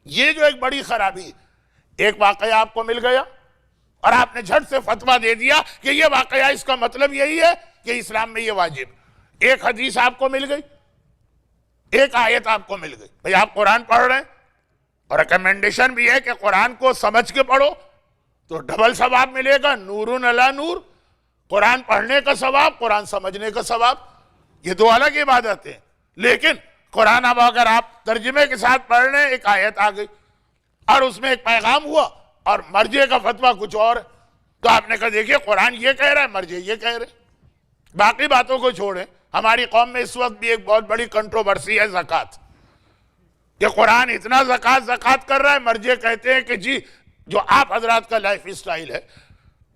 یہ جو ایک بڑی خرابی، ایک واقعہ آپ کو مل گیا اور آپ نے جھٹ سے فتویٰ دے دیا کہ یہ واقعہ اس کا مطلب یہی ہے کہ اسلام میں یہ واجب. ایک حدیث آپ کو مل گئی، ایک آیت آپ کو مل گئی. بھئی آپ قرآن پڑھ رہے ہیں اور ریکمنڈیشن بھی ہے کہ قرآن کو سمجھ کے پڑھو تو ڈبل ثواب ملے گا، نور علی نور. قرآن پڑھنے کا ثواب، قرآن سمجھنے کا ثواب، یہ دو الگ عبادتیں. لیکن قرآن اب اگر آپ ترجمے کے ساتھ پڑھ رہے ہیں، ایک آیت آ گئی اور اس میں ایک پیغام ہوا اور مرجع کا فتویٰ کچھ اور ہے، تو آپ نے کہا دیکھیے قرآن یہ کہہ رہا ہے، مرجع یہ کہہ رہے ہیں. باقی باتوں کو چھوڑیں. ہماری قوم میں اس وقت بھی ایک بہت بڑی کنٹروورسی ہے زکوٰۃ، کہ قرآن اتنا زکوٰۃ کر رہا ہے، مرجع کہتے ہیں کہ جی جو آپ حضرات کا لائف اسٹائل ہے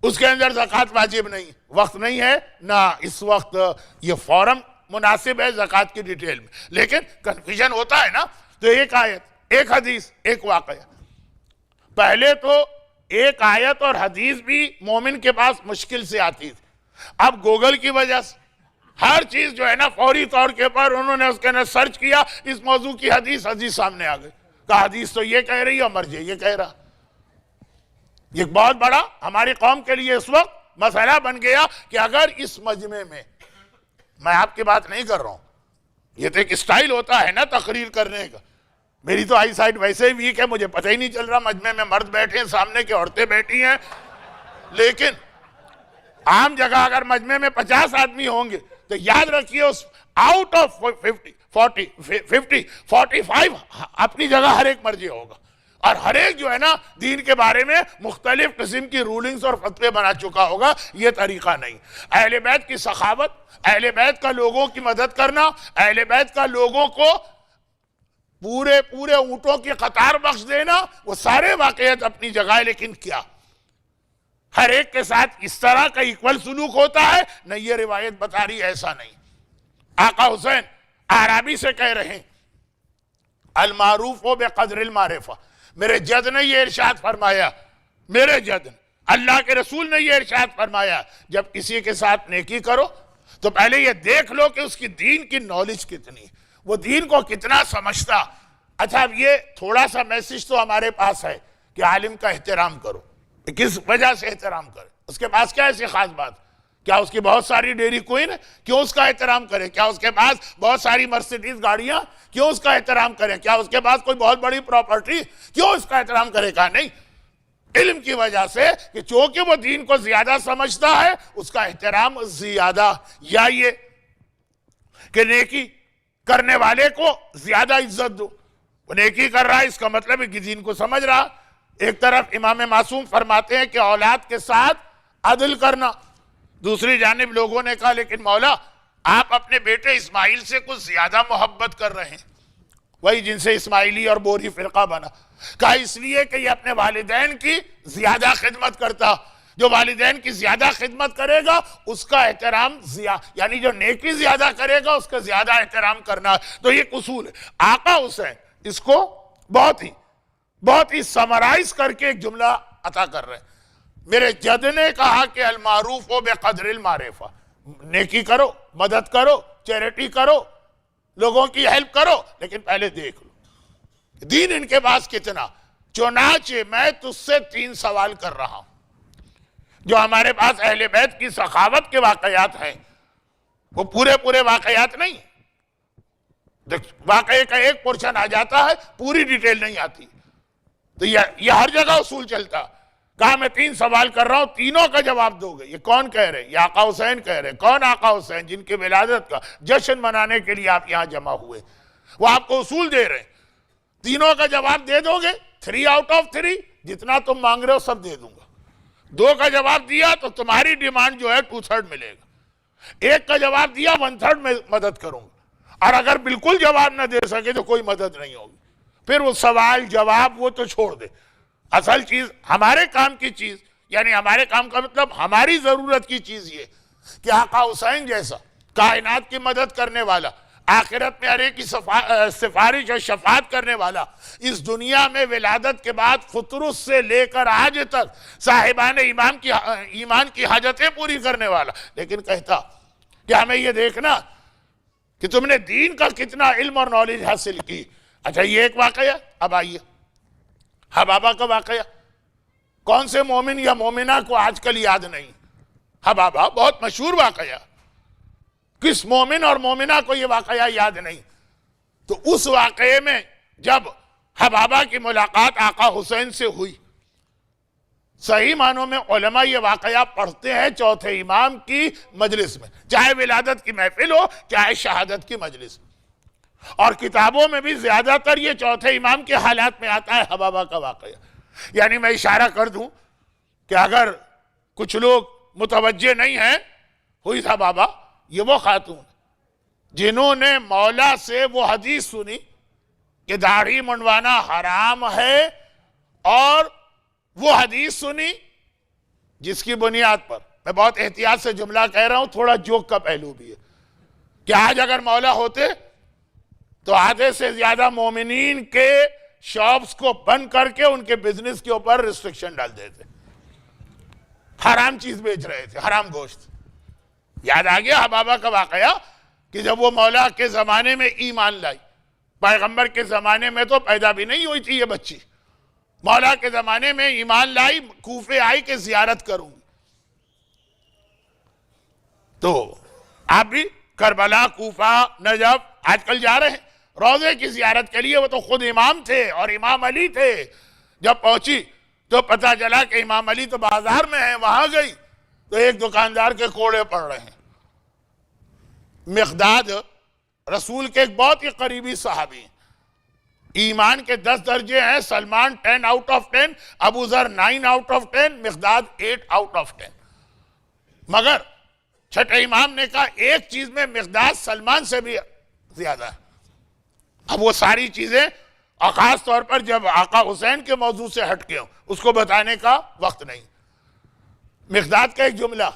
اس کے اندر زکوٰۃ واجب نہیں، وقت نہیں ہے نہ اس وقت یہ فورم مناسب ہے زکوٰۃ کی ڈیٹیل میں. لیکن کنفیوژن ہوتا ہے نا، تو ایک آیت، ایک حدیث، ایک واقعہ. پہلے تو ایک آیت اور حدیث بھی مومن کے پاس مشکل سے آتی تھی. اب گوگل کی وجہ سے ہر چیز جو ہے نا فوری طور کے پر انہوں نے اس کے اندر سرچ کیا، اس موضوع کی حدیث سامنے آ گئی. کہا حدیث تو یہ کہہ رہی ہے اور مرجع یہ کہہ رہا. یہ بہت بڑا ہماری قوم کے لیے اس وقت مسئلہ بن گیا کہ اگر اس مجمع میں آپ کی بات نہیں کر رہا ہوں، یہ تو ایک اسٹائل ہوتا ہے نا تقریر کرنے کا. میری تو آئی سائٹ ویسے ہی ویک ہے، مجھے پتہ ہی نہیں چل رہا مجمع میں مرد بیٹھے ہیں، سامنے کے عورتیں بیٹھی ہیں. لیکن عام جگہ اگر مجمع میں 50 آدمی ہوں گے تو یاد رکھیے اس آؤٹ آف 45 اپنی جگہ ہر ایک مرجع ہوگا، اور ہر ایک جو ہے نا دین کے بارے میں مختلف قسم کی رولنگز اور فتوے بنا چکا ہوگا. یہ طریقہ نہیں. اہل بیت کی سخاوت، اہل بیت کا لوگوں کی مدد کرنا، اہل بیت کا لوگوں کو پورے اونٹوں کی قطار بخش دینا، وہ سارے واقعات اپنی جگہ ہے. لیکن کیا ہر ایک کے ساتھ اس طرح کا ایکول سلوک ہوتا ہے؟ نہیں، یہ روایت بتا رہی ایسا نہیں. آقا حسین اعرابی سے کہہ رہے ہیں المعروف بقدر المعرفہ. میرے جد نے یہ ارشاد فرمایا، میرے جد اللہ کے رسول نے یہ ارشاد فرمایا، جب کسی کے ساتھ نیکی کرو تو پہلے یہ دیکھ لو کہ اس کی دین کی نالج کتنی، وہ دین کو کتنا سمجھتا. اچھا اب یہ تھوڑا سا میسج تو ہمارے پاس ہے کہ عالم کا احترام کرو. کس وجہ سے احترام کرے؟ اس کے پاس کیا ایسی خاص بات؟ کیا اس کی بہت ساری ڈیری کوئن ہے؟ کیوں اس کا احترام کرے؟ کیا اس کے پاس بہت ساری مرسیڈیز گاڑیاں؟ کیوں اس کا احترام کرے؟ کیا اس کے پاس کوئی بہت بڑی پراپرٹی؟ کیوں اس کا احترام کرے؟ کہا نہیں، علم کی وجہ سے کہ چونکہ وہ دین کو زیادہ سمجھتا ہے اس کا احترام زیادہ. یا یہ کہ نیکی کرنے والے کو زیادہ عزت دو. وہ نیکی کر رہا ہے اس کا مطلب ہے کہ دین کو سمجھ رہا. ایک طرف امام معصوم فرماتے ہیں کہ اولاد کے ساتھ عدل کرنا، دوسری جانب لوگوں نے کہا لیکن مولا آپ اپنے بیٹے اسماعیل سے کچھ زیادہ محبت کر رہے ہیں، وہی جن سے اسماعیلی اور بوری فرقہ بنا. کہا اس لیے کہ یہ اپنے والدین کی زیادہ خدمت کرتا. جو والدین کی زیادہ خدمت کرے گا اس کا احترام یعنی جو نیکی زیادہ کرے گا اس کا زیادہ احترام کرنا. تو یہ اصول ہے. آقا حسین اس کو بہت ہی سمرائز کر کے ایک جملہ عطا کر رہے ہیں. میرے جد نے کہا کہ المعروف بقدر المعرفہ، نیکی کرو، مدد کرو، چیریٹی کرو، لوگوں کی ہیلپ کرو، لیکن پہلے دیکھ لو دین ان کے پاس کتنا. چنانچہ میں تجھ سے 3 سوال کر رہا ہوں. جو ہمارے پاس اہل بیت کی سخاوت کے واقعات ہیں وہ پورے واقعات نہیں، واقعے کا ایک پورشن آ جاتا ہے، پوری ڈیٹیل نہیں آتی. تو یہ ہر جگہ اصول چلتا. کہا میں 3 سوال کر رہا ہوں، تینوں کا جواب دو گے. یہ کون کہہ رہے؟ یہ آقا حسین کہہ رہے. کون آقا حسین؟ جن کی ولادت کا جشن منانے کے لیے آپ یہاں جمع ہوئے. وہ آپ کو اصول دے رہے ہیں. تینوں کا جواب دے دو گے 3 آؤٹ آف 3 جتنا تم مانگ رہے ہو سب دے دوں گا. 2 کا جواب دیا تو تمہاری ڈیمانڈ جو ہے 2/3 ملے گا. 1 کا جواب دیا 1/3 میں مدد کروں گا. اور اگر بالکل جواب نہ دے سکے تو کوئی مدد نہیں ہوگی. پھر وہ سوال جواب وہ تو چھوڑ دے. اصل چیز ہمارے کام کی چیز، یعنی ہمارے کام کا مطلب ہماری ضرورت کی چیز یہ کہ آقا حسین جیسا کائنات کی مدد کرنے والا، آخرت میں ہر ایک کی سفارش اور شفاعت کرنے والا، اس دنیا میں ولادت کے بعد فطرت سے لے کر آج تک صاحبان ایمان کی حاجتیں پوری کرنے والا، لیکن کہتا کہ ہمیں یہ دیکھنا کہ تم نے دین کا کتنا علم اور نالج حاصل کی. اچھا یہ ایک واقعہ. اب آئیے حبابہ کا واقعہ. کون سے مومن یا مومنہ کو آج کل یاد نہیں؟ حبابہ بہت مشہور واقعہ. کس مومن اور مومنہ کو یہ واقعہ یاد نہیں؟ تو اس واقعے میں جب حبابہ کی ملاقات آقا حسین سے ہوئی صحیح معنوں میں علماء یہ واقعہ پڑھتے ہیں چوتھے امام کی مجلس میں، چاہے ولادت کی محفل ہو چاہے شہادت کی مجلس میں، اور کتابوں میں بھی زیادہ تر یہ چوتھے امام کے حالات میں آتا ہے حبابہ کا واقعہ۔ یعنی میں اشارہ کر دوں کہ اگر کچھ لوگ متوجہ نہیں ہیں، ہوئی حبابہ یہ وہ خاتون جنہوں نے مولا سے وہ حدیث سنی کہ داڑھی منڈوانا حرام ہے، اور وہ حدیث سنی جس کی بنیاد پر میں بہت احتیاط سے جملہ کہہ رہا ہوں، تھوڑا جوک کا پہلو بھی ہے، کہ آج اگر مولا ہوتے تو آدھے سے زیادہ مومنین کے شاپس کو بند کر کے ان کے بزنس کے اوپر ریسٹرکشن ڈال دیتے، حرام چیز بیچ رہے تھے، حرام گوشت۔ یاد آ گیا حبابہ کا واقعہ کہ جب وہ مولا کے زمانے میں ایمان لائی، پیغمبر کے زمانے میں تو پیدا بھی نہیں ہوئی تھی یہ بچی، مولا کے زمانے میں ایمان لائی، کوفے آئی کہ زیارت کروں گی۔ تو آپ بھی کربلا، کوفہ، نجف آج کل جا رہے ہیں روضے کی زیارت کے لیے، وہ تو خود امام تھے اور امام علی تھے۔ جب پہنچی تو پتہ چلا کہ امام علی تو بازار میں ہیں، وہاں گئی تو ایک دکاندار کے کوڑے پڑ رہے ہیں۔ مقداد رسول کے ایک بہت ہی قریبی صحابی ہیں، ایمان کے 10 درجے ہیں، سلمان 10 آؤٹ آف 10، ابو ذر 9 out of 10، Miqdad 8 out of 10۔ مگر چھٹے امام نے کہا ایک چیز میں مقداد سلمان سے بھی زیادہ ہے۔ اب وہ ساری چیزیں، اور خاص طور پر جب آقا حسین کے موضوع سے ہٹ کے ہوں، اس کو بتانے کا وقت نہیں۔ مقداد کا ایک جملہ،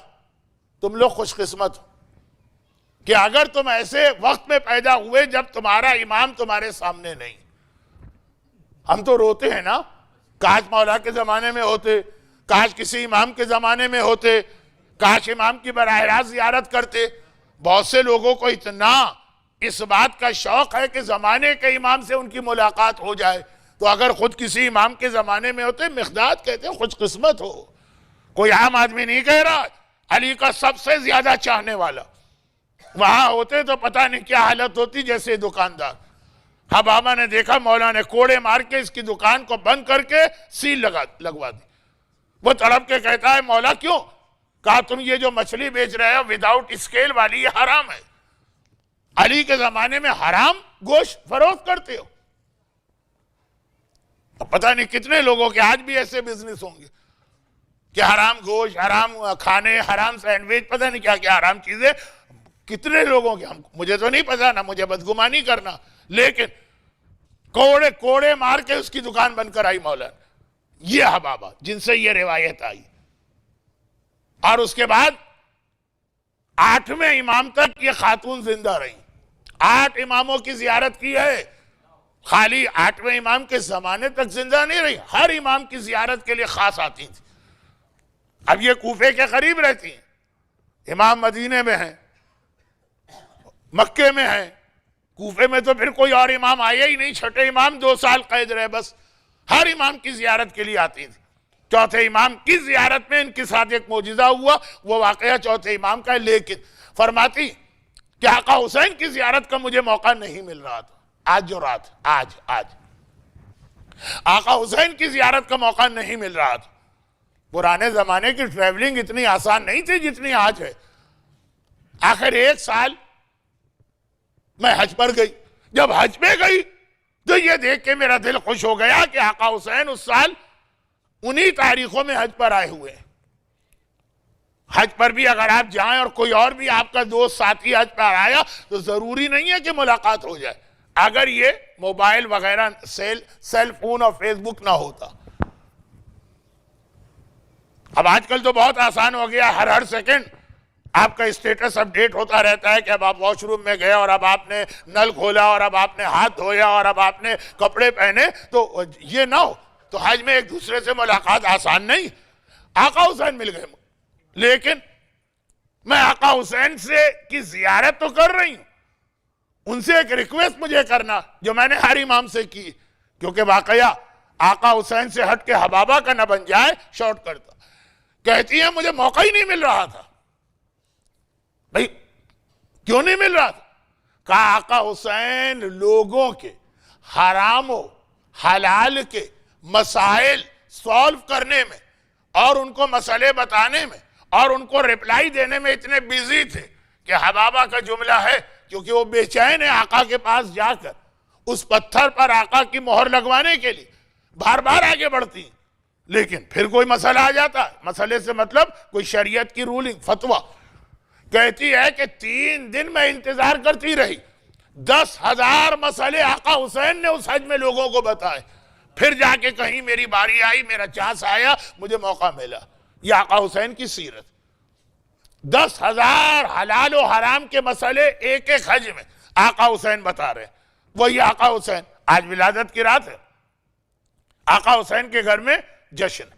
تم لوگ خوش قسمت ہو کہ اگر تم ایسے وقت میں پیدا ہوئے جب تمہارا امام تمہارے سامنے نہیں۔ ہم تو روتے ہیں نا، کاش مولا کے زمانے میں ہوتے، کاش کسی امام کے زمانے میں ہوتے، کاش امام کی براہ راست زیارت کرتے۔ بہت سے لوگوں کو اتنا اس بات کا شوق ہے کہ زمانے کے امام سے ان کی ملاقات ہو جائے، تو اگر خود کسی امام کے زمانے میں ہوتے، مقداد کہتے ہیں خوش قسمت ہو۔ کوئی عام آدمی نہیں کہہ رہا، علی کا سب سے زیادہ چاہنے والا، وہاں ہوتے تو پتہ نہیں کیا حالت ہوتی۔ جیسے دکاندار حبابہ نے دیکھا مولا نے کوڑے مار کے اس کی دکان کو بند کر کے سیل لگوا دی۔ وہ تڑپ کے کہتا ہے مولا کیوں؟ کہا تم یہ جو مچھلی بیچ رہے ہو وداؤٹ اسکیل والی، یہ حرام ہے۔ علی کے زمانے میں حرام گوشت فروخت کرتے ہو؟ پتہ نہیں کتنے لوگوں کے آج بھی ایسے بزنس ہوں گے کہ حرام گوشت، حرام کھانے، حرام سینڈوچ، پتہ نہیں کیا کیا حرام چیزیں، کتنے لوگوں کے۔ مجھے تو نہیں پتا، نہ مجھے بدگمانی کرنا، لیکن کوڑے مار کے اس کی دکان بند کرائی مولا نے۔ یہ حبابہ جن سے یہ روایت آئی، اور اس کے بعد 8ویں امام تک یہ خاتون زندہ رہی، 8 اماموں کی زیارت کی ہے، خالی 8ویں امام کے زمانے تک زندہ نہیں رہی، ہر امام کی زیارت کے لیے خاص آتی تھی۔ اب یہ کوفے کے قریب رہتی ہیں، امام مدینے میں ہیں، مکے میں ہیں، کوفے میں تو پھر کوئی اور امام آیا ہی نہیں، چھٹے امام 2 سال قید رہے، بس ہر امام کی زیارت کے لیے آتی تھی۔ چوتھے امام کی زیارت میں ان کے ساتھ ایک معجزہ ہوا، وہ واقعہ چوتھے امام کا ہے، لیکن فرماتی کہ آقا حسین کی زیارت کا مجھے موقع نہیں مل رہا تھا۔ آج جو رات، آج آقا حسین کی زیارت کا موقع نہیں مل رہا تھا۔ پرانے زمانے کی ٹریولنگ اتنی آسان نہیں تھی جتنی آج ہے۔ آخر 1 سال میں حج پر گئی، جب حج پہ گئی تو یہ دیکھ کے میرا دل خوش ہو گیا کہ آقا حسین اس سال انہی تاریخوں میں حج پر آئے ہوئے ہیں۔ حج پر بھی اگر آپ جائیں اور کوئی اور بھی آپ کا دوست ساتھی حج پر آیا تو ضروری نہیں ہے کہ ملاقات ہو جائے، اگر یہ موبائل وغیرہ سیل فون اور فیس بک نہ ہوتا۔ اب آج کل تو بہت آسان ہو گیا، ہر سیکنڈ آپ کا اسٹیٹس اپڈیٹ ہوتا رہتا ہے کہ اب آپ واش روم میں گئے اور اب آپ نے نل کھولا اور اب آپ نے ہاتھ دھویا اور اب آپ نے کپڑے پہنے، تو یہ نہ ہو تو حج میں ایک دوسرے سے ملاقات آسان نہیں۔ آقا حسین مل گئے، لیکن میں آقا حسین سے کی زیارت تو کر رہی ہوں، ان سے ایک ریکویسٹ مجھے کرنا جو میں نے ہر امام سے کی، کیونکہ واقعہ آقا حسین سے ہٹ کے حبابہ کا نہ بن جائے، شارٹ کرتا۔ کہتی ہیں مجھے موقع ہی نہیں مل رہا تھا۔ بھئی کیوں نہیں مل رہا تھا؟ کہا آقا حسین لوگوں کے حرام و حلال کے مسائل سولو کرنے میں اور ان کو مسئلے بتانے میں اور ان کو ریپلائی دینے میں اتنے بیزی تھے کہ حبابہ کا جملہ ہے، کیونکہ وہ بے چین ہے آقا کے پاس جا کر اس پتھر پر آقا کی مہر لگوانے کے لیے بار بار آگے بڑھتی، لیکن پھر کوئی مسئلہ آ جاتا ہے، مسئلے سے مطلب کوئی شریعت کی رولنگ فتویٰ، کہتی ہے کہ 3 دن میں انتظار کرتی رہی، 10,000 مسئلے آقا حسین نے اس حج میں لوگوں کو بتائے، پھر جا کے کہیں میری باری آئی، میرا چانس آیا، مجھے موقع ملا۔ یہ آقا حسین کی سیرت، 10,000 حلال و حرام کے مسئلے ایک ایک حج میں آقا حسین بتا رہے ہیں۔ وہی آقا حسین، آج ولادت کی رات ہے، آقا حسین کے گھر میں جشن،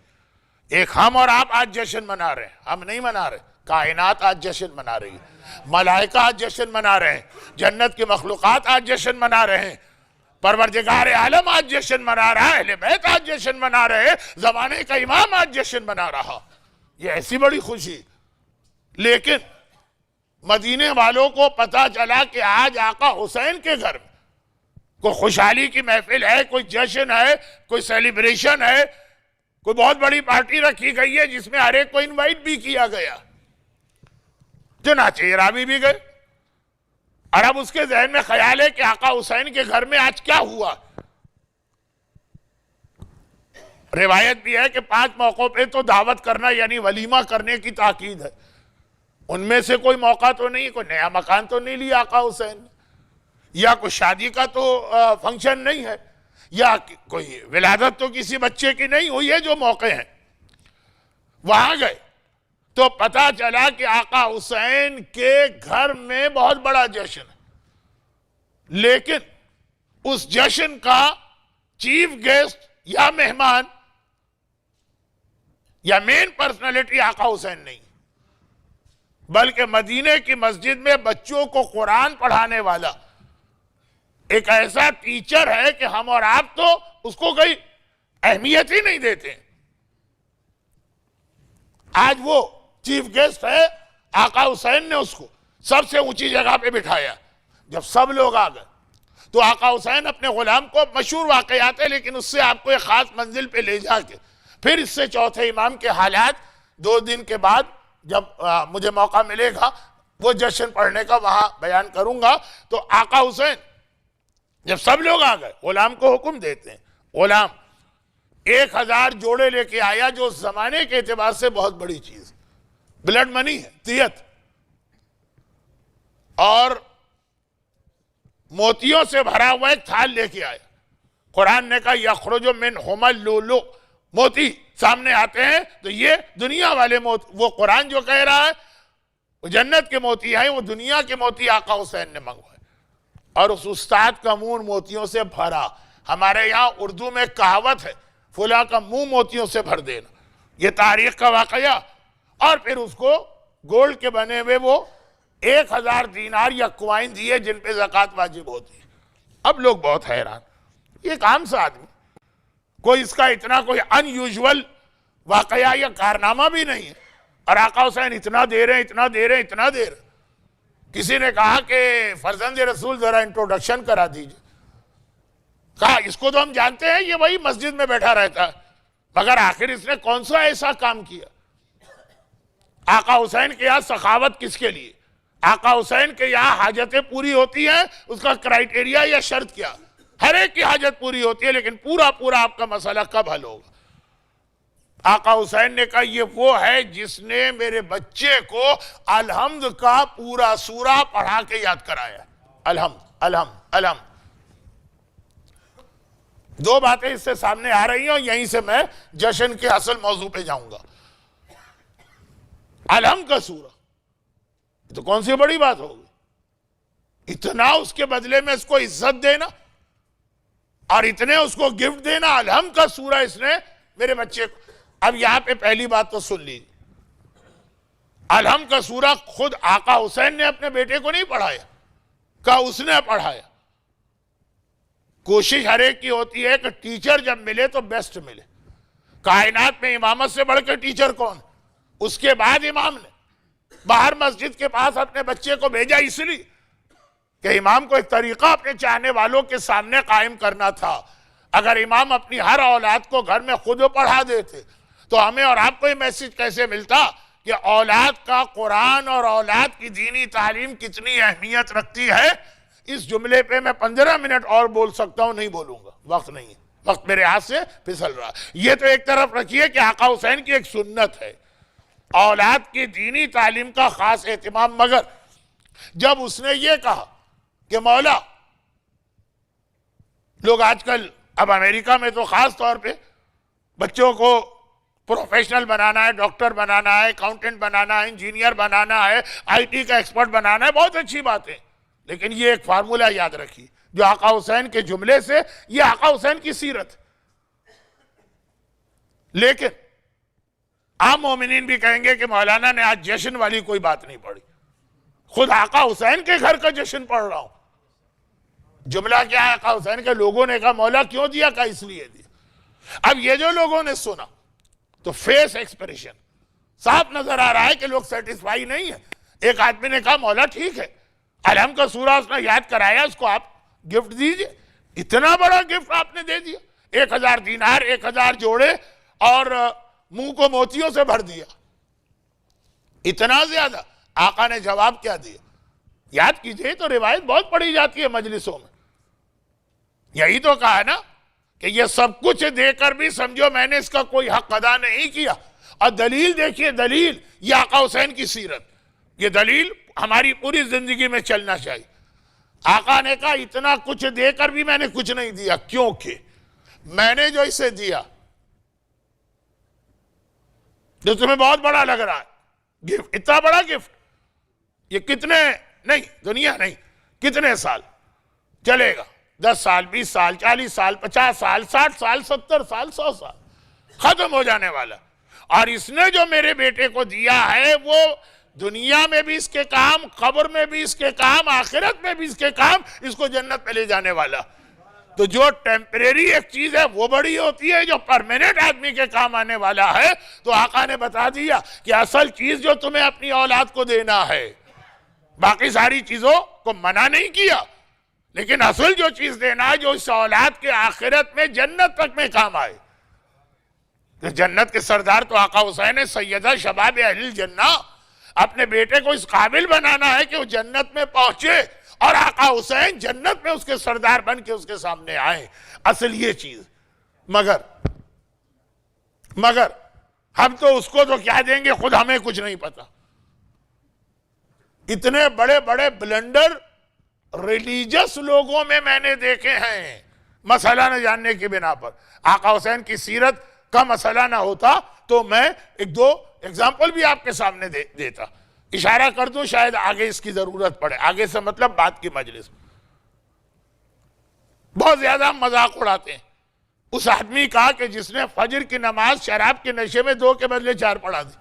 ایک ہم اور آپ آج جشن منا رہے ہیں، ہم نہیں منا رہے، کائنات آج جشن منا رہی ہے، ملائکہ آج جشن منا رہے ہیں، جنت کی مخلوقات آج جشن منا رہے ہیں، پروردگار عالم آج جشن منا رہا ہے، اہل بیت آج جشن منا رہے ہیں، زمانے کا امام آج جشن منا رہا۔ یہ ایسی بڑی خوشی، لیکن مدینے والوں کو پتا چلا کہ آج آقا حسین کے گھر میں کوئی خوشحالی کی محفل ہے، کوئی جشن ہے، کوئی سیلیبریشن ہے، کوئی بہت بڑی پارٹی رکھی گئی ہے جس میں ہر ایک کو انوائٹ بھی کیا گیا، چنانچہ راوی بھی گئے، اور اب اس کے ذہن میں خیال ہے کہ آقا حسین کے گھر میں آج کیا ہوا۔ روایت بھی ہے کہ 5 موقعوں پہ تو دعوت کرنا یعنی ولیمہ کرنے کی تاکید ہے، ان میں سے کوئی موقع تو نہیں، کوئی نیا مکان تو نہیں لیا آقا حسین نے، یا کوئی شادی کا تو فنکشن نہیں ہے، یا کوئی ولادت تو کسی بچے کی نہیں ہوئی ہے، جو موقع ہیں وہاں گئے تو پتا چلا کہ آقا حسین کے گھر میں بہت بڑا جشن ہے، لیکن اس جشن کا چیف گیسٹ یا مہمان یا مین پرسنالٹی آقا حسین نہیں، بلکہ مدینے کی مسجد میں بچوں کو قرآن پڑھانے والا ایک ایسا ٹیچر ہے کہ ہم اور آپ تو اس کو کوئی اہمیت ہی نہیں دیتے، آج وہ چیف گیسٹ ہے، آقا حسین نے اس کو سب سے اونچی جگہ پہ بٹھایا۔ جب سب لوگ آ گئے تو آقا حسین اپنے غلام کو، مشہور واقعات ہے لیکن اس سے آپ کو ایک خاص منزل پہ لے جا کے پھر اس سے چوتھے امام کے حالات 2 دن کے بعد جب مجھے موقع ملے گا وہ جشن پڑھنے کا وہاں بیان کروں گا۔ تو آقا حسین جب سب لوگ آ گئے، غلام کو حکم دیتے ہیں، غلام 1000 جوڑے لے کے آیا، جو اس زمانے کے اعتبار سے بہت بڑی چیز، بلڈ منی ہے، دیت، اور موتیوں سے بھرا ہوا ایک تھال لے کے آیا۔ قرآن نے کہا یخرج منہما اللؤلؤ، موتی سامنے آتے ہیں تو یہ دنیا والے موتی، وہ قرآن جو کہہ رہا ہے وہ جنت کے موتی ہیں، وہ دنیا کے موتی آقا حسین نے منگوائے، اور اس استاد کا منہ موتیوں سے بھرا۔ ہمارے یہاں اردو میں کہاوت ہے، فلاں کا منہ موتیوں سے بھر دینا، یہ تاریخ کا واقعہ۔ اور پھر اس کو گولڈ کے بنے ہوئے وہ 1000 دینار یا کوائن دیے جن پہ زکوٰۃ واجب ہوتی ہے۔ اب لوگ بہت حیران، یہ ایک عام سا آدمی، کوئی اس کا اتنا کوئی ان یوزول واقعہ یا کارنامہ بھی نہیں ہے، اور آقا حسین اتنا دے رہے ہیں، اتنا دے رہے ہیں، اتنا دے رہے ہیں۔ کسی نے کہا کہ فرزند رسول ذرا انٹروڈکشن کرا دیجئے، کہا اس کو تو ہم جانتے ہیں، یہ وہی مسجد میں بیٹھا رہتا ہے، مگر آخر اس نے کون سا ایسا کام کیا؟ آقا حسین کے یہاں سخاوت کس کے لیے؟ آقا حسین کے یہاں حاجتیں پوری ہوتی ہیں، اس کا کرائیٹیریا یا شرط کیا؟ ہر ایک کی حاجت پوری ہوتی ہے، لیکن پورا آپ کا مسئلہ کب حل ہوگا؟ آقا حسین نے کہا یہ وہ ہے جس نے میرے بچے کو الحمد کا پورا سورہ پڑھا کے یاد کرایا۔ الحمد الحمد الحمد، 2 باتیں اس سے سامنے آ رہی ہیں، اور یہیں سے میں جشن کے اصل موضوع پہ جاؤں گا۔ الحمد کا سورہ، تو کون سی بڑی بات ہوگی؟ اتنا اس کے بدلے میں اس کو عزت دینا اور اتنے اس کو گفٹ دینا، الحمد کا سورہ اس نے میرے بچے کو۔ اب یہاں پہ پہلی بات تو سن لیجیے، الحمد کا سورہ خود آقا حسین نے اپنے بیٹے کو نہیں پڑھایا، کہا اس نے پڑھایا۔ کوشش ہر ایک کی ہوتی ہے کہ ٹیچر جب ملے تو بیسٹ ملے۔ کائنات میں امامت سے بڑھ کے ٹیچر کون؟ اس کے بعد امام نے باہر مسجد کے پاس اپنے بچے کو بھیجا اس لیے کہ امام کو ایک طریقہ اپنے چاہنے والوں کے سامنے قائم کرنا تھا۔ اگر امام اپنی ہر اولاد کو گھر میں خود پڑھا دیتے تو ہمیں اور آپ کو یہ میسج کیسے ملتا کہ اولاد کا قرآن اور اولاد کی دینی تعلیم کتنی اہمیت رکھتی ہے؟ اس جملے پہ میں 15 منٹ اور بول سکتا ہوں، نہیں بولوں گا، وقت نہیں ہے، وقت میرے ہاتھ سے پھسل رہا۔ یہ تو ایک طرف رکھیے کہ آقا حسین کی ایک سنت ہے اولاد کی دینی تعلیم کا خاص اہتمام، مگر جب اس نے یہ کہا کہ مولا، لوگ آج کل اب امریکہ میں تو خاص طور پہ بچوں کو پروفیشنل بنانا ہے، ڈاکٹر بنانا ہے، اکاؤنٹنٹ بنانا ہے، انجینئر بنانا ہے، آئی ٹی کا ایکسپرٹ بنانا ہے، بہت اچھی بات ہے، لیکن یہ ایک فارمولہ یاد رکھیے جو آقا حسین کے جملے سے، یہ آقا حسین کی سیرت، لیکن عام مومنین بھی کہیں گے کہ مولانا نے آج جشن والی کوئی بات نہیں پڑھی، خود آقا حسین کے گھر کا جشن پڑھ رہا ہوں۔ جملہ کیا ہے؟ آقا حسین کے لوگوں نے کہا مولا کیوں دیا؟ کہا اس لیے دیا۔ اب یہ جو لوگوں نے سنا تو فیس ایکسپریشن صاف نظر آ رہا ہے کہ لوگ سیٹسفائی نہیں ہیں۔ ایک آدمی نے کہا مولا ٹھیک ہے، الحم کا سورہ اس نے یاد کرایا، اس کو آپ گفٹ دیجئے۔ اتنا بڑا گفٹ آپ نے دے دیا، 1000 دینار، 1000 جوڑے اور منہ کو موتیوں سے بھر دیا، اتنا زیادہ۔ آقا نے جواب کیا دیا؟ یاد کیجئے، تو روایت بہت پڑھی جاتی ہے مجلسوں میں، یہی تو کہا نا کہ یہ سب کچھ دے کر بھی سمجھو میں نے اس کا کوئی حق ادا نہیں کیا۔ اور دلیل دیکھیے، دلیل یہ آقا حسین کی سیرت، یہ دلیل ہماری پوری زندگی میں چلنا چاہیے۔ آقا نے کہا اتنا کچھ دے کر بھی میں نے کچھ نہیں دیا، کیونکہ میں نے جو اسے دیا جو تمہیں بہت بڑا لگ رہا ہے، گفٹ، اتنا بڑا گفٹ، یہ کتنے نہیں، دنیا نہیں، کتنے سال چلے گا؟ 10 سال، 20 سال، 40 سال، 50 سال، 60 سال، 70 سال، 100 سال، ختم ہو جانے والا۔ اور اس نے جو میرے بیٹے کو دیا ہے وہ دنیا میں بھی اس کے کام، قبر میں بھی اس کے کام، آخرت میں بھی اس کے کام، اس کو جنت میں لے جانے والا۔ تو جو ٹیمپریری ایک چیز ہے وہ بڑی ہوتی ہے، جو پرماننٹ آدمی کے کام آنے والا ہے۔ تو آقا نے بتا دیا کہ اصل چیز جو تمہیں اپنی اولاد کو دینا ہے، باقی ساری چیزوں کو منع نہیں کیا، لیکن اصل جو چیز دینا ہے جو اس اولاد کے آخرت میں جنت تک میں کام آئے۔ تو جنت کے سردار تو آقا حسین ہے، سیدہ شباب اہل الجنہ۔ اپنے بیٹے کو اس قابل بنانا ہے کہ وہ جنت میں پہنچے اور آقا حسین جنت میں اس کے سردار بن کے اس کے سامنے آئیں، اصل یہ چیز۔ مگر ہم تو اس کو تو کیا دیں گے، خود ہمیں کچھ نہیں پتا۔ اتنے بڑے بڑے بلنڈر ریلیجس لوگوں میں نے دیکھے ہیں، مسئلہ نہ جاننے کی بنا پر۔ آقا حسین کی سیرت کا مسئلہ نہ ہوتا تو میں 1-2 ایگزامپل بھی آپ کے سامنے دیتا، اشارہ کر دوں، شاید آگے اس کی ضرورت پڑے، آگے سے مطلب بات کی مجلس میں۔ بہت زیادہ ہم مذاق اڑاتے ہیں اس آدمی کا کہ جس نے فجر کی نماز شراب کے نشے میں 2 کے بدلے 4 پڑھا دی۔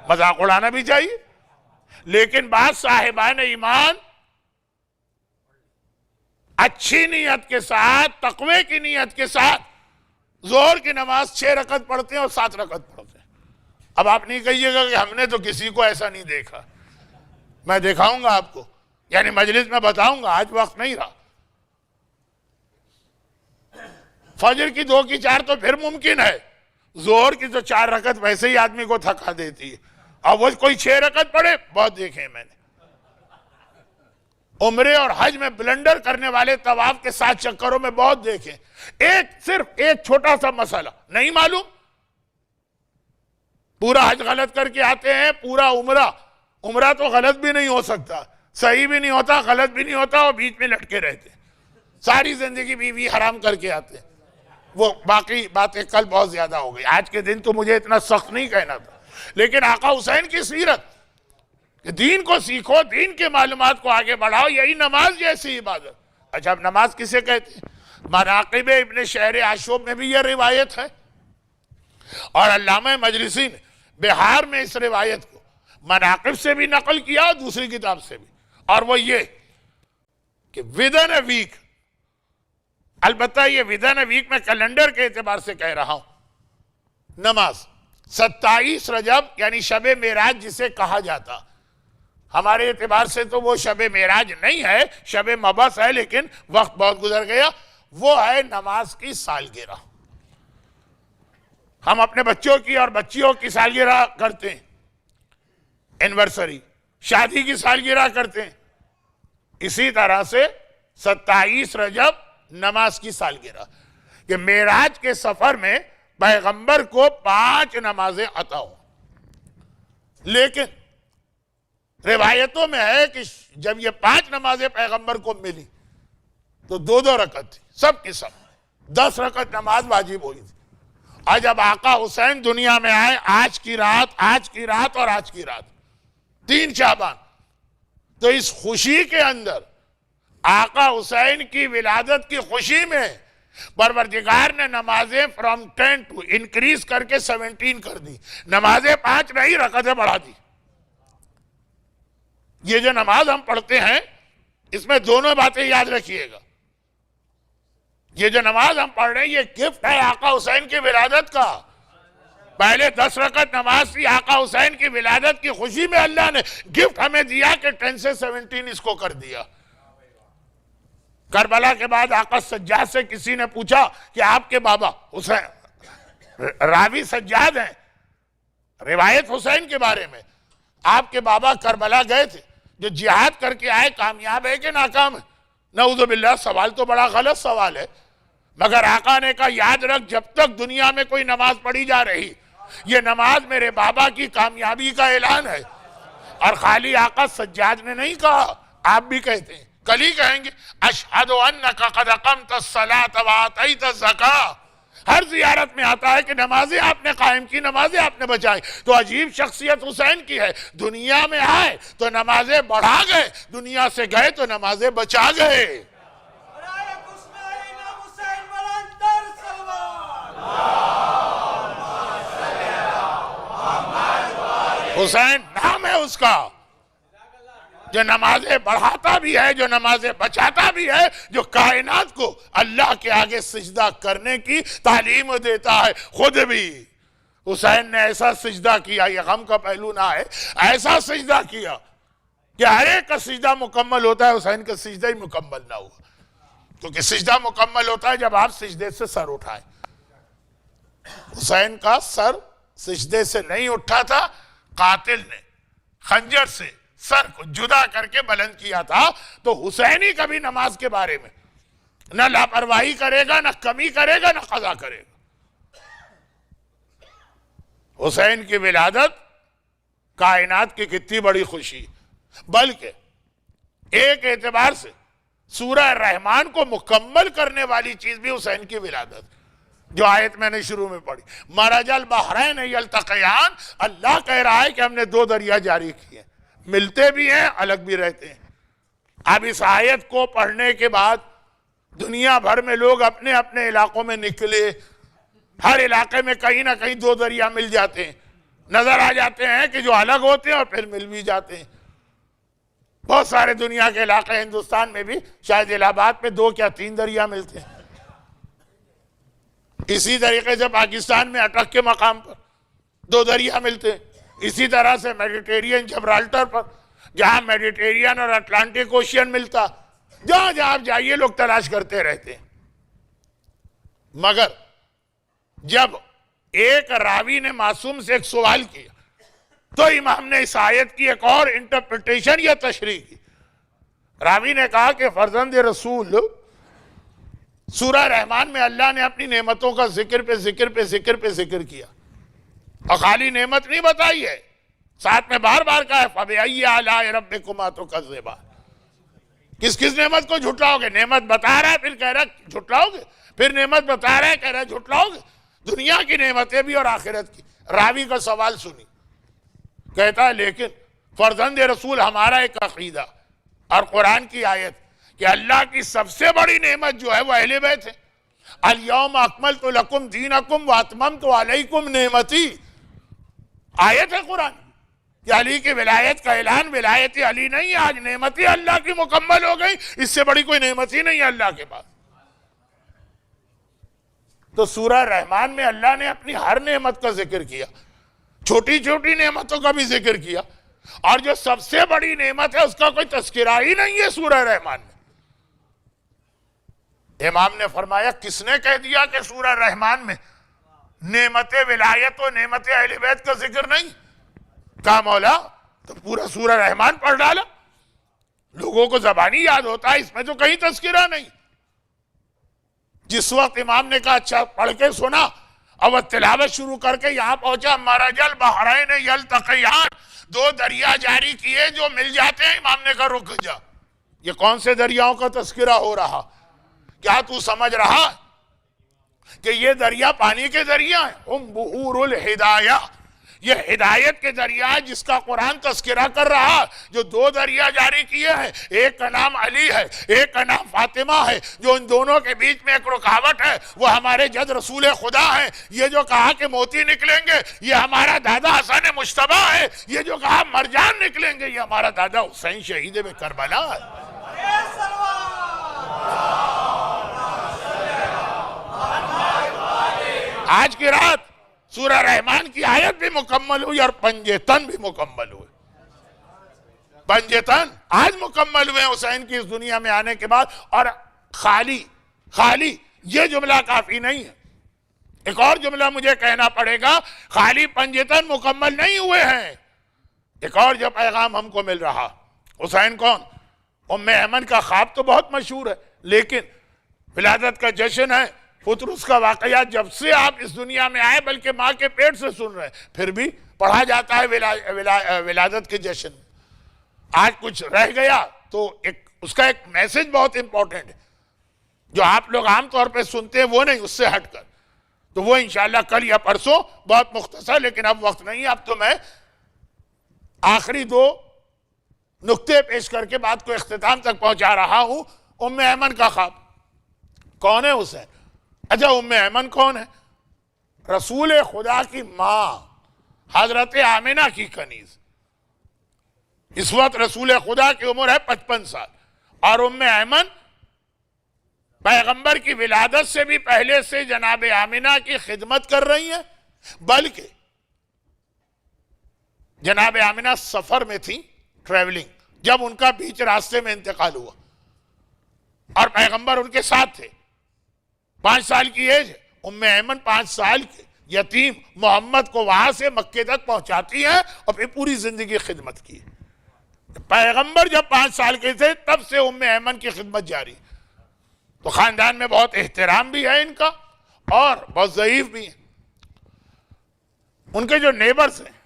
مذاق اڑانا بھی چاہیے، لیکن بعض صاحبان ایمان اچھی نیت کے ساتھ، تقوی کی نیت کے ساتھ ظہر کی نماز 6 رکعت پڑھتے ہیں اور 7 رکعت پڑھتے ہیں۔ اب آپ نہیں کہیے گا کہ ہم نے تو کسی کو ایسا نہیں دیکھا، میں دکھاؤں گا آپ کو، یعنی مجلس میں بتاؤں گا، آج وقت نہیں رہا۔ فجر کی 2 کی 4 تو پھر ممکن ہے، ظہر کی تو 4 رکعت ویسے ہی آدمی کو تھکا دیتی ہے، اور وہ کوئی 6 رکعت پڑھے، بہت دیکھے میں نے۔ عمرے اور حج میں بلنڈر کرنے والے طواف کے 7 چکروں میں بہت دیکھے۔ صرف ایک چھوٹا سا مسئلہ نہیں معلوم، پورا حج غلط کر کے آتے ہیں، پورا عمرہ تو غلط بھی نہیں ہو سکتا، صحیح بھی نہیں ہوتا، غلط بھی نہیں ہوتا، اور بیچ میں لٹکے رہتے ہیں، ساری زندگی بیوی حرام کر کے آتے ہیں۔ وہ باقی باتیں کل بہت زیادہ ہو گئی، آج کے دن تو مجھے اتنا سخت نہیں کہنا تھا، لیکن آقا حسین کی سیرت کہ دین کو سیکھو، دین کے معلومات کو آگے بڑھاؤ، یہی نماز جیسی عبادت۔ اچھا، اب نماز کسے کہتے ہیں؟ مناقب ابن شہر عاشوب میں بھی یہ روایت ہے، اور علامہ مجلسی نے بہار میں اس روایت کو مناقب سے بھی نقل کیا اور دوسری کتاب سے بھی، اور وہ یہ کہ ودن ویک، البتہ یہ ودن ویک میں کیلنڈر کے اعتبار سے کہہ رہا ہوں، نماز 27 رجب یعنی شب معراج جسے کہا جاتا، ہمارے اعتبار سے تو وہ شب معراج نہیں ہے، شب مبعث ہے، لیکن وقت بہت گزر گیا، وہ ہے نماز کی سالگرہ۔ ہم اپنے بچوں کی اور بچیوں کی سالگرہ کرتے ہیں، اینیورسری، شادی کی سالگرہ کرتے ہیں. اسی طرح سے 27 رجب نماز کی سالگرہ، کہ معراج کے سفر میں پیغمبر کو 5 نمازیں عطا ہوں. لیکن روایتوں میں ہے کہ جب یہ 5 نمازیں پیغمبر کو ملی تو 2 رکعت تھی، سب کی سب 10 رکعت نماز واجب ہوئی تھی. اور جب آقا حسین دنیا میں آئے، آج کی رات اور آج کی رات 3 شعبان، تو اس خوشی کے اندر آقا حسین کی ولادت کی خوشی میں پروردگار نے نمازیں فرام 10 to انکریز کر کے 17 کر دی. نمازیں 5 نہیں، رکعتیں بڑھا دی. یہ جو نماز ہم پڑھتے ہیں اس میں دونوں باتیں یاد رکھیے گا. یہ جو نماز ہم پڑھ رہے ہیں یہ گفٹ ہے آقا حسین کی ولادت کا. پہلے 10 رکعت نماز تھی، آقا حسین کی ولادت کی خوشی میں اللہ نے گفٹ ہمیں دیا کہ 10 سے 17 اس کو کر دیا. کربلا کے بعد آقا سجاد سے کسی نے پوچھا کہ آپ کے بابا حسین، راوی سجاد ہیں، روایت حسین کے بارے میں، آپ کے بابا کربلا گئے تھے، جو جہاد کر کے آئے، کامیاب ہے کہ ناکام ہے؟ نعوذ باللہ، سوال تو بڑا غلط سوال ہے. مگر آقا نے کہا یاد رکھ، جب تک دنیا میں کوئی نماز پڑھی جا رہی، یہ نماز میرے بابا کی کامیابی کا اعلان ہے. اور خالی آقا سجاد نے نہیں کہا، آپ بھی کہتے ہیں، کل ہی کہیں گے اشہد انک قد اقمت الصلاۃ وآتیت الزکاۃ. ہر زیارت میں آتا ہے کہ نمازیں آپ نے قائم کی، نمازیں آپ نے بچائی. تو عجیب شخصیت حسین کی ہے، دنیا میں آئے تو نمازیں بڑھا گئے، دنیا سے گئے تو نمازیں بچا گئے. حسین نام ہے اس کا، جو نمازیں بڑھاتا بھی ہے، جو نمازیں بچاتا بھی ہے، جو کائنات کو اللہ کے آگے سجدہ کرنے کی تعلیم دیتا ہے. خود بھی حسین نے ایسا سجدہ کیا، یہ غم کا پہلو نہ ہے، ایسا سجدہ کیا کہ ہر ایک کا سجدہ مکمل ہوتا ہے، حسین کا سجدہ ہی مکمل نہ ہوا. کیونکہ سجدہ مکمل ہوتا ہے جب آپ سجدے سے سر اٹھائیں. حسین کا سر سجدے سے نہیں اٹھا تھا، قاتل نے خنجر سے سر کو جدا کر کے بلند کیا تھا. تو حسین ہی کبھی نماز کے بارے میں نہ لاپرواہی کرے گا، نہ کمی کرے گا، نہ قضا کرے گا. حسین کی ولادت کائنات کی کتنی بڑی خوشی، بلکہ ایک اعتبار سے سورہ رحمان کو مکمل کرنے والی چیز بھی حسین کی ولادت، جو آیت میں نے شروع میں پڑھی، مرج البحرین یلتقیان. اللہ کہہ رہا ہے کہ ہم نے 2 دریا جاری کیے، ملتے بھی ہیں، الگ بھی رہتے ہیں. اب اس آیت کو پڑھنے کے بعد دنیا بھر میں لوگ اپنے اپنے علاقوں میں نکلے. ہر علاقے میں کہیں نہ کہیں 2 دریا مل جاتے ہیں، نظر آ جاتے ہیں کہ جو الگ ہوتے ہیں اور پھر مل بھی جاتے ہیں. بہت سارے دنیا کے علاقے، ہندوستان میں بھی شاید الہ آباد میں 2 یا 3 دریا ملتے ہیں. اسی طریقے سے پاکستان میں اٹک کے مقام پر 2 دریا ملتے ہیں. اسی طرح سے میڈیٹیرین جبرالٹر پر، جہاں میڈیٹیرین اور اٹلانٹک اوشین ملتا، جہاں جہاں آپ جائیے لوگ تلاش کرتے رہتے ہیں. مگر جب ایک راوی نے معصوم سے ایک سوال کیا تو امام نے اس آیت کی ایک اور انٹرپریٹیشن یا تشریح کی. راوی نے کہا کہ فرزند رسول، سورہ رحمان میں اللہ نے اپنی نعمتوں کا ذکر پہ ذکر پہ ذکر پہ ذکر کیا، اور خالی نعمت نہیں بتائی ہے، ساتھ میں بار بار کہا ہے فَبِأَيِّ آلَاءِ رَبِّكُمَا تُكَذِّبَانِ. کس کس نعمت کو جھٹلاؤ گے؟ نعمت بتا رہا ہے پھر کہہ رہا ہے جھٹلاؤ گے، پھر نعمت بتا رہا ہے کہہ رہا ہے جھٹلاؤ گے. دنیا کی نعمتیں بھی اور آخرت کی. راوی کا سوال سنی، کہتا ہے لیکن فرزند رسول ہمارا ایک عقیدہ اور قرآن کی آیت کہ اللہ کی سب سے بڑی نعمت جو ہے وہ اہل بیت ہے. الیوم اکملت لکم دینکم واتممت علیکم نعمتی. آیت ہے قرآن کہ علی کی ولایت کا اعلان، ولایت علی نہیں، آج نعمتی اللہ کی مکمل ہو گئی، اس سے بڑی کوئی نعمت ہی نہیں ہے اللہ کے پاس. تو سورہ رحمان میں اللہ نے اپنی ہر نعمت کا ذکر کیا، چھوٹی چھوٹی نعمتوں کا بھی ذکر کیا، اور جو سب سے بڑی نعمت ہے اس کا کوئی تذکرہ ہی نہیں ہے سورہ رحمان میں. امام نے فرمایا کس نے کہہ دیا کہ سورہ رحمان میں نعمت ولایت و نعمت اہل بیت کا ذکر نہیں؟ کہا مولا تو پورا سورہ رحمان پڑھ ڈالا، لوگوں کو زبانی یاد ہوتا ہے، اس میں تو کہیں تذکرہ نہیں۔ جس وقت امام نے کہا اچھا پڑھ کے سنا، اب تلاوت شروع کر کے یہاں پہنچا مرج البحرین یلتقیان، دو دریا جاری کیے جو مل جاتے ہیں، امام نے کہا رک جا، یہ کون سے دریاؤں کا تذکرہ ہو رہا؟ کیا تو سمجھ رہا کہ یہ دریا پانی کے دریا ہیں؟ ہم بحور الہدایہ، یہ ہدایت کے دریا ہے جس کا قرآن تذکرہ کر رہا، جو دو دریا جاری کیے ہیں، ایک کا نام علی ہے، ایک کا نام فاطمہ ہے، جو ان دونوں کے بیچ میں ایک رکاوٹ ہے وہ ہمارے جد رسول خدا ہے۔ یہ جو کہا کہ موتی نکلیں گے یہ ہمارا دادا حسن مجتبیٰ ہے، یہ جو کہا مرجان نکلیں گے یہ ہمارا دادا حسین شہید کربلا ہے۔ آج کی رات سورہ رحمان کی آیت بھی مکمل ہوئی اور پنجتن بھی مکمل ہوئے۔ پنجتن آج مکمل ہوئے حسین کی اس دنیا میں آنے کے بعد، اور خالی یہ جملہ کافی نہیں ہے، ایک اور جملہ مجھے کہنا پڑے گا، خالی پنجتن مکمل نہیں ہوئے ہیں، ایک اور جو پیغام ہم کو مل رہا۔ حسین کون؟ ام ایمن کا خواب تو بہت مشہور ہے، لیکن ولادت کا جشن ہے، پترس کا واقعہ جب سے آپ اس دنیا میں آئے بلکہ ماں کے پیٹ سے سن رہے ہیں، پھر بھی پڑھا جاتا ہے ولادت کے جشن۔ آج کچھ رہ گیا تو اس کا ایک میسج بہت امپورٹنٹ ہے جو آپ لوگ عام طور پہ سنتے ہیں، وہ نہیں، اس سے ہٹ کر، تو وہ انشاءاللہ کل یا پرسوں، بہت مختصر، لیکن اب وقت نہیں، اب تو میں آخری دو نقطے پیش کر کے بات کو اختتام تک پہنچا رہا ہوں۔ ام ایمن کا خواب، کون ہے حسین؟ اچھا ام ایمن کون ہے؟ رسول خدا کی ماں حضرت آمنہ کی کنیز۔ اس وقت رسول خدا کی عمر ہے 55 سال، اور ام ایمن پیغمبر کی ولادت سے بھی پہلے سے جناب آمنہ کی خدمت کر رہی ہیں، بلکہ جناب آمنہ سفر میں تھی، ٹریولنگ، جب ان کا بیچ راستے میں انتقال ہوا اور پیغمبر ان کے ساتھ تھے، 5 سال کی ایج ہے، ام ایمن 5 سال کے یتیم محمد کو وہاں سے مکے تک پہنچاتی ہیں اور پھر پوری زندگی خدمت کی۔ پیغمبر جب 5 سال کے تھے تب سے ام ایمن کی خدمت جاری، تو خاندان میں بہت احترام بھی ہے ان کا اور بہت ضعیف بھی ہیں۔ ان کے جو نیبرز ہیں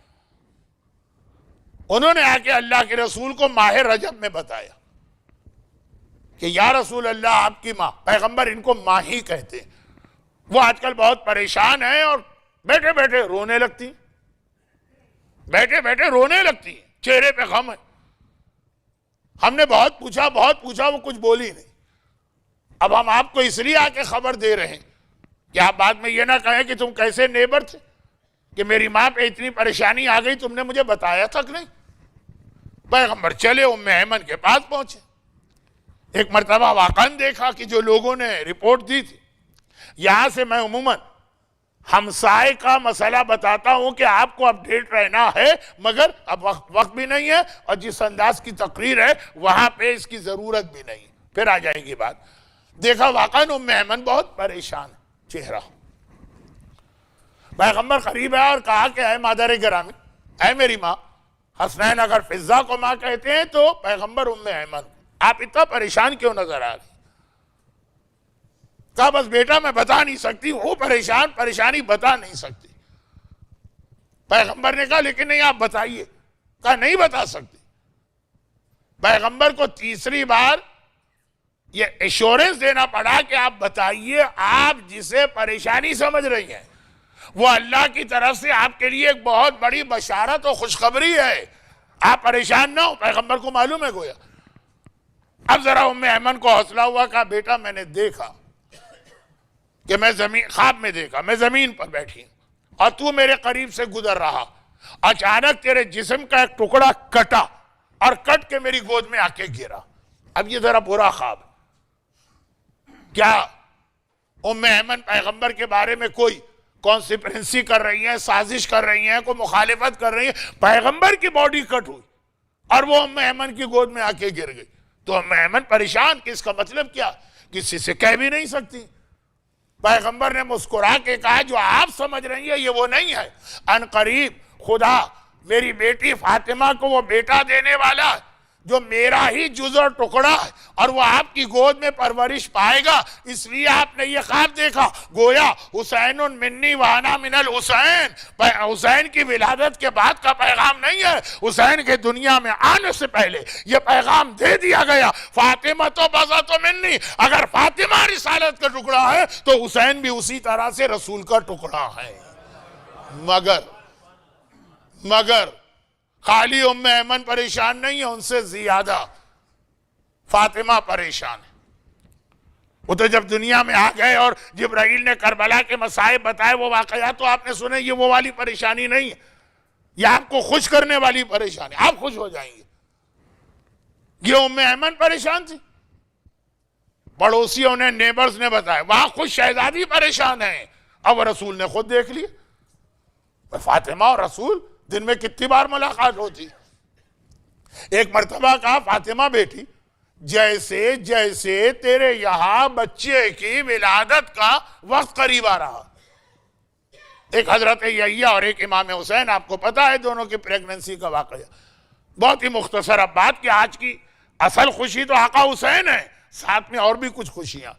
انہوں نے آ کے اللہ کے رسول کو ماہ رجب میں بتایا کہ یا رسول اللہ آپ کی ماں، پیغمبر ان کو ماں ہی کہتے ہیں، وہ آج کل بہت پریشان ہیں اور بیٹھے بیٹھے رونے لگتی ہیں، چہرے پہ غم ہے۔ ہم نے بہت پوچھا وہ کچھ بولی نہیں۔ اب ہم آپ کو اس لیے آ کے خبر دے رہے ہیں کہ آپ بعد میں یہ نہ کہیں کہ تم کیسے نیبر تھے کہ میری ماں پہ اتنی پریشانی آ گئی تم نے مجھے بتایا تک نہیں۔ پیغمبر چلے ام ایمن کے پاس پہنچے، ایک مرتبہ واقعاً دیکھا کہ جو لوگوں نے رپورٹ دی تھی، یہاں سے میں عموماً ہمسائے کا مسئلہ بتاتا ہوں کہ آپ کو اپڈیٹ رہنا ہے، مگر اب وقت بھی نہیں ہے اور جس انداز کی تقریر ہے وہاں پہ اس کی ضرورت بھی نہیں، پھر آ جائے گی بات۔ دیکھا واقعاً ام ایمن بہت پریشان چہرہ، پیغمبر قریب ہے اور کہا کہ اے مادر گرامی، اے میری ماں، حسنین اگر فضہ کو ماں کہتے ہیں تو پیغمبر ام ایمن، آپ اتنا پریشان کیوں نظر آ رہی؟ کہا بس بیٹا میں بتا نہیں سکتی، وہ پریشانی بتا نہیں سکتی۔ پیغمبر نے کہا لیکن نہیں آپ بتائیے، کہا نہیں بتا سکتی۔ پیغمبر کو تیسری بار یہ ایشورنس دینا پڑا کہ آپ بتائیے، آپ جسے پریشانی سمجھ رہی ہیں وہ اللہ کی طرف سے آپ کے لیے ایک بہت بڑی بشارت و خوشخبری ہے، آپ پریشان نہ ہو۔ پیغمبر کو معلوم ہے گویا۔ اب ذرا ام ایمن کو حوصلہ ہوا، کہا بیٹا میں نے دیکھا کہ خواب میں دیکھا میں زمین پر بیٹھی ہوں اور تو میرے قریب سے گزر رہا، اچانک تیرے جسم کا ایک ٹکڑا کٹا اور کٹ کے میری گود میں آ کے گرا۔ اب یہ ذرا برا خواب، کیا ام ایمن پیغمبر کے بارے میں کوئی کانسپیرنسی کر رہی ہیں، سازش کر رہی ہیں، کوئی مخالفت کر رہی ہیں؟ پیغمبر کی باڈی کٹ ہوئی اور وہ ام ایمن کی گود میں آ کے گر گئی، تو ام ایمن پریشان کہ اس کا مطلب کیا، کسی سے کہہ بھی نہیں سکتی۔ پیغمبر نے مسکرا کے کہا جو آپ سمجھ رہی ہیں یہ وہ نہیں ہے، ان قریب خدا میری بیٹی فاطمہ کو وہ بیٹا دینے والا ہے جو میرا ہی جز اور ٹکڑا ہے، اور وہ آپ کی گود میں پرورش پائے گا، اس لیے آپ نے یہ خواب دیکھا۔ گویا حسین منی وانا من الحسین، حسین کی ولادت کے بعد کا پیغام نہیں ہے، حسین کے دنیا میں آنے سے پہلے یہ پیغام دے دیا گیا، فاطمہ تو بذات منی، اگر فاطمہ رسالت کا ٹکڑا ہے تو حسین بھی اسی طرح سے رسول کا ٹکڑا ہے۔ مگر خالی ام ایمن پریشان نہیں ہے، ان سے زیادہ فاطمہ پریشان ہے۔ وہ تو جب دنیا میں آ گئے اور جبرائیل نے کربلا کے مصائب بتائے، وہ واقعات تو آپ نے سنے، یہ وہ والی پریشانی نہیں ہے، یہ آپ کو خوش کرنے والی پریشانی، آپ خوش ہو جائیں گے۔ یہ ام ایمن پریشان تھی، پڑوسیوں نے، نیبرز نے بتایا، وہاں خود شہزادی پریشان ہیں، اب رسول نے خود دیکھ لیا۔ فاطمہ اور رسول دن میں کتنی بار ملاقات ہوتی؟ ایک مرتبہ کہا، فاطمہ بیٹی جیسے تیرے یہاں بچے کی ولادت کا وقت قریب آ رہا۔ ایک حضرت یحییٰ اور ایک امام حسین، آپ کو پتا ہے دونوں کی پریگننسی کا واقعہ، بہت ہی مختصر اب بات کہ آج کی اصل خوشی تو آقا حسین ہے، ساتھ میں اور بھی کچھ خوشیاں۔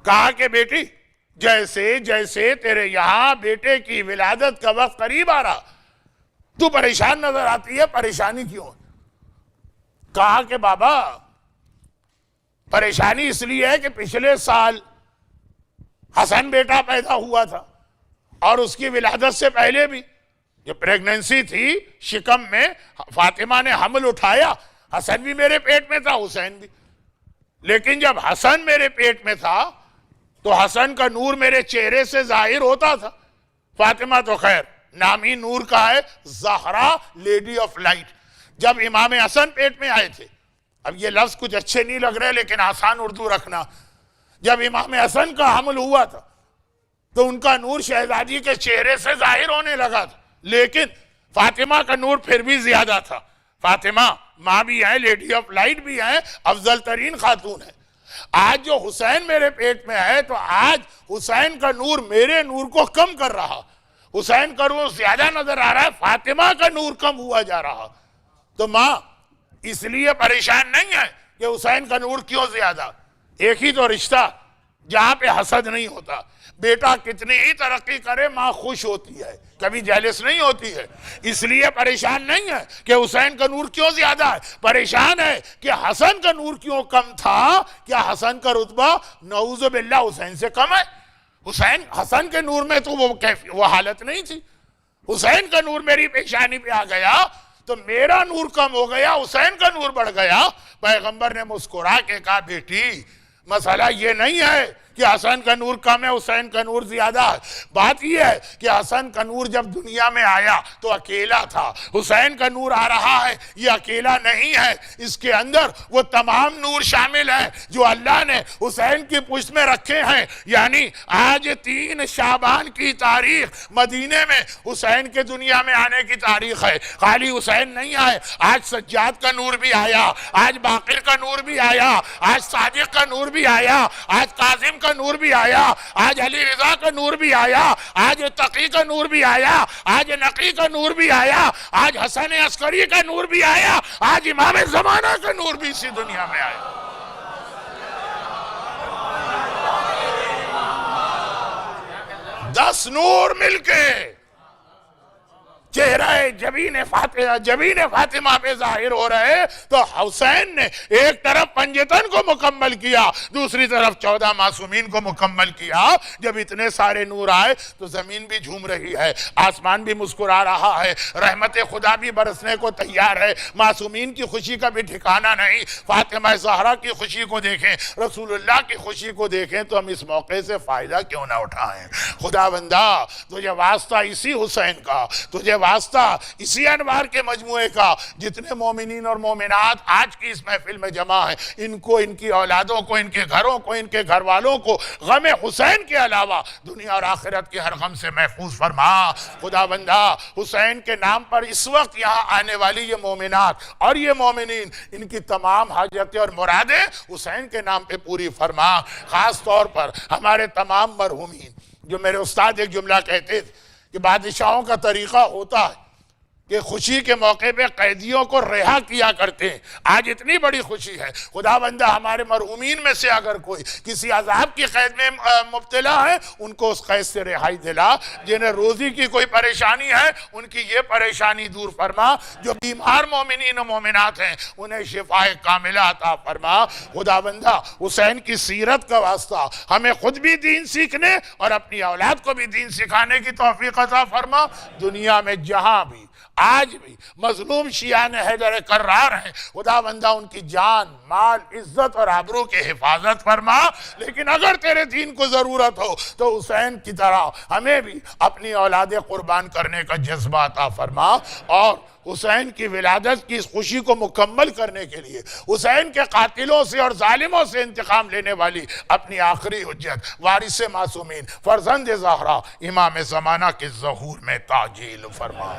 کہا کہ بیٹی جیسے تیرے یہاں بیٹے کی ولادت کا وقت قریب آ رہا، تو پریشان نظر آتی ہے، پریشانی کیوں؟ کہا کہ بابا پریشانی اس لیے ہے کہ پچھلے سال حسن بیٹا پیدا ہوا تھا، اور اس کی ولادت سے پہلے بھی جو پریگننسی تھی شکم میں، فاطمہ نے حمل اٹھایا، حسن بھی میرے پیٹ میں تھا، حسین بھی، لیکن جب حسن میرے پیٹ میں تھا تو حسن کا نور میرے چہرے سے ظاہر ہوتا تھا، فاطمہ تو خیر نامی نور کا ہے، زہرا لیڈی آف لائٹ۔ جب امام حسن پیٹ میں آئے تھے، اب یہ لفظ کچھ اچھے نہیں لگ رہے لیکن آسان اردو رکھنا، جب امام حسن کا حمل ہوا تھا تو ان کا نور شہزادی کے چہرے سے ظاہر ہونے لگا تھا، لیکن فاطمہ کا نور پھر بھی زیادہ تھا۔ فاطمہ ماں بھی ہے، لیڈی آف لائٹ بھی ہے، افضل ترین خاتون ہے۔ آج جو حسین میرے پیٹ میں ہے تو آج حسین کا نور میرے نور کو کم کر رہا، حسین کا نور زیادہ نظر آ رہا ہے، فاطمہ کا نور کم ہوا جا رہا۔ تو ماں اس لیے پریشان نہیں ہے کہ حسین کا نور کیوں زیادہ، ایک ہی تو رشتہ جہاں پہ حسد نہیں ہوتا، بیٹا کتنی ہی ترقی کرے ماں خوش ہوتی ہے، کبھی جیلس نہیں ہوتی ہے، اس لیے پریشان نہیں ہے کہ حسین کا نور کیوں زیادہ ہے، پریشان ہے کہ حسن کا نور کیوں کم تھا، کیا حسن کا رتبہ نعوذ باللہ حسین سے کم ہے؟ حسن کے نور میں تو وہ حالت نہیں تھی، حسین کا نور میری پیشانی پہ آ گیا تو میرا نور کم ہو گیا، حسین کا نور بڑھ گیا۔ پیغمبر نے مسکرا کے کہا بیٹی مسئلہ یہ نہیں ہے کہ حسن کا نور کم ہے حسین کا نور زیادہ ہے، بات یہ ہے کہ حسن کا نور جب دنیا میں آیا تو اکیلا تھا، حسین کا نور آ رہا ہے یہ اکیلا نہیں ہے، اس کے اندر وہ تمام نور شامل ہیں جو اللہ نے حسین کی پشت میں رکھے ہیں۔ یعنی آج 3 شعبان کی تاریخ مدینے میں حسین کے دنیا میں آنے کی تاریخ ہے، خالی حسین نہیں آئے، آج سجاد کا نور بھی آیا، آج باقر کا نور بھی آیا، آج صادق کا نور بھی آیا، آج کاظم کا نور بھی آیا، آج علی رضا کا نور بھی آیا، آج تقی کا نور بھی آیا، آج نقی کا نور بھی آیا، آج حسن عسکری کا نور بھی آیا، آج امام زمانہ کا نور بھی اسی دنیا میں آیا۔ 10 نور مل کے چہرہ جبین فاطمہ پہ ظاہر ہو رہے تو حسین نے ایک طرف پنجتن کو مکمل کیا، دوسری طرف 14 معصومین کو مکمل کیا۔ جب اتنے سارے نور آئے تو زمین بھی جھوم رہی ہے، آسمان بھی مسکرا رہا ہے، رحمت خدا بھی برسنے کو تیار ہے، معصومین کی خوشی کا بھی ٹھکانہ نہیں۔ فاطمہ زہرا کی خوشی کو دیکھیں، رسول اللہ کی خوشی کو دیکھیں تو ہم اس موقع سے فائدہ کیوں نہ اٹھائیں؟ خدا بندہ تجھے واسطہ اسی حسین کا، تجھے واسطہ کا، اسی انوار کے مجموعے کا، جتنے مومنین اور مومنات آج کی اس محفل میں جمع ہیں، ان کو، ان کی اولادوں کو، ان کے گھروں کو، ان کے گھر والوں کو غم حسین کے علاوہ دنیا اور آخرت کے ہر غم سے محفوظ فرما۔ خدا بندہ حسین کے نام پر اس وقت یہاں آنے والی یہ مومنات اور یہ مومنین، ان کی تمام حاجتیں اور مرادیں حسین کے نام پہ پوری فرما۔ خاص طور پر ہمارے تمام مرحومین، جو میرے استاد ایک جملہ کہتے تھے کہ بادشاہوں کا طریقہ ہوتا ہے کہ خوشی کے موقع پہ قیدیوں کو رہا کیا کرتے ہیں۔ آج اتنی بڑی خوشی ہے، خدا بندہ ہمارے مرحومین میں سے اگر کوئی کسی عذاب کی قید میں مبتلا ہے، ان کو اس قید سے رہائی دلا۔ جنہیں روزی کی کوئی پریشانی ہے، ان کی یہ پریشانی دور فرما۔ جو بیمار مومنین و مومنات ہیں، انہیں شفاء کاملہ عطا فرما۔ خدا بندہ حسین کی سیرت کا واسطہ ہمیں خود بھی دین سیکھنے اور اپنی اولاد کو بھی دین سکھانے کی توفیق عطا فرما۔ دنیا میں جہاں بھی آج بھی مظلوم شیعان حیدر کرار ہیں، خدا بندہ ان کی جان، مال، عزت اور آبرو کے حفاظت فرما۔ لیکن اگر تیرے دین کو ضرورت ہو تو حسین کی طرح ہمیں بھی اپنی اولادیں قربان کرنے کا جذبہ عطا فرما، اور حسین کی ولادت کی اس خوشی کو مکمل کرنے کے لیے حسین کے قاتلوں سے اور ظالموں سے انتقام لینے والی اپنی آخری حجت وارث معصومین فرزند زہرا امام زمانہ کے ظہور میں تعجیل فرما۔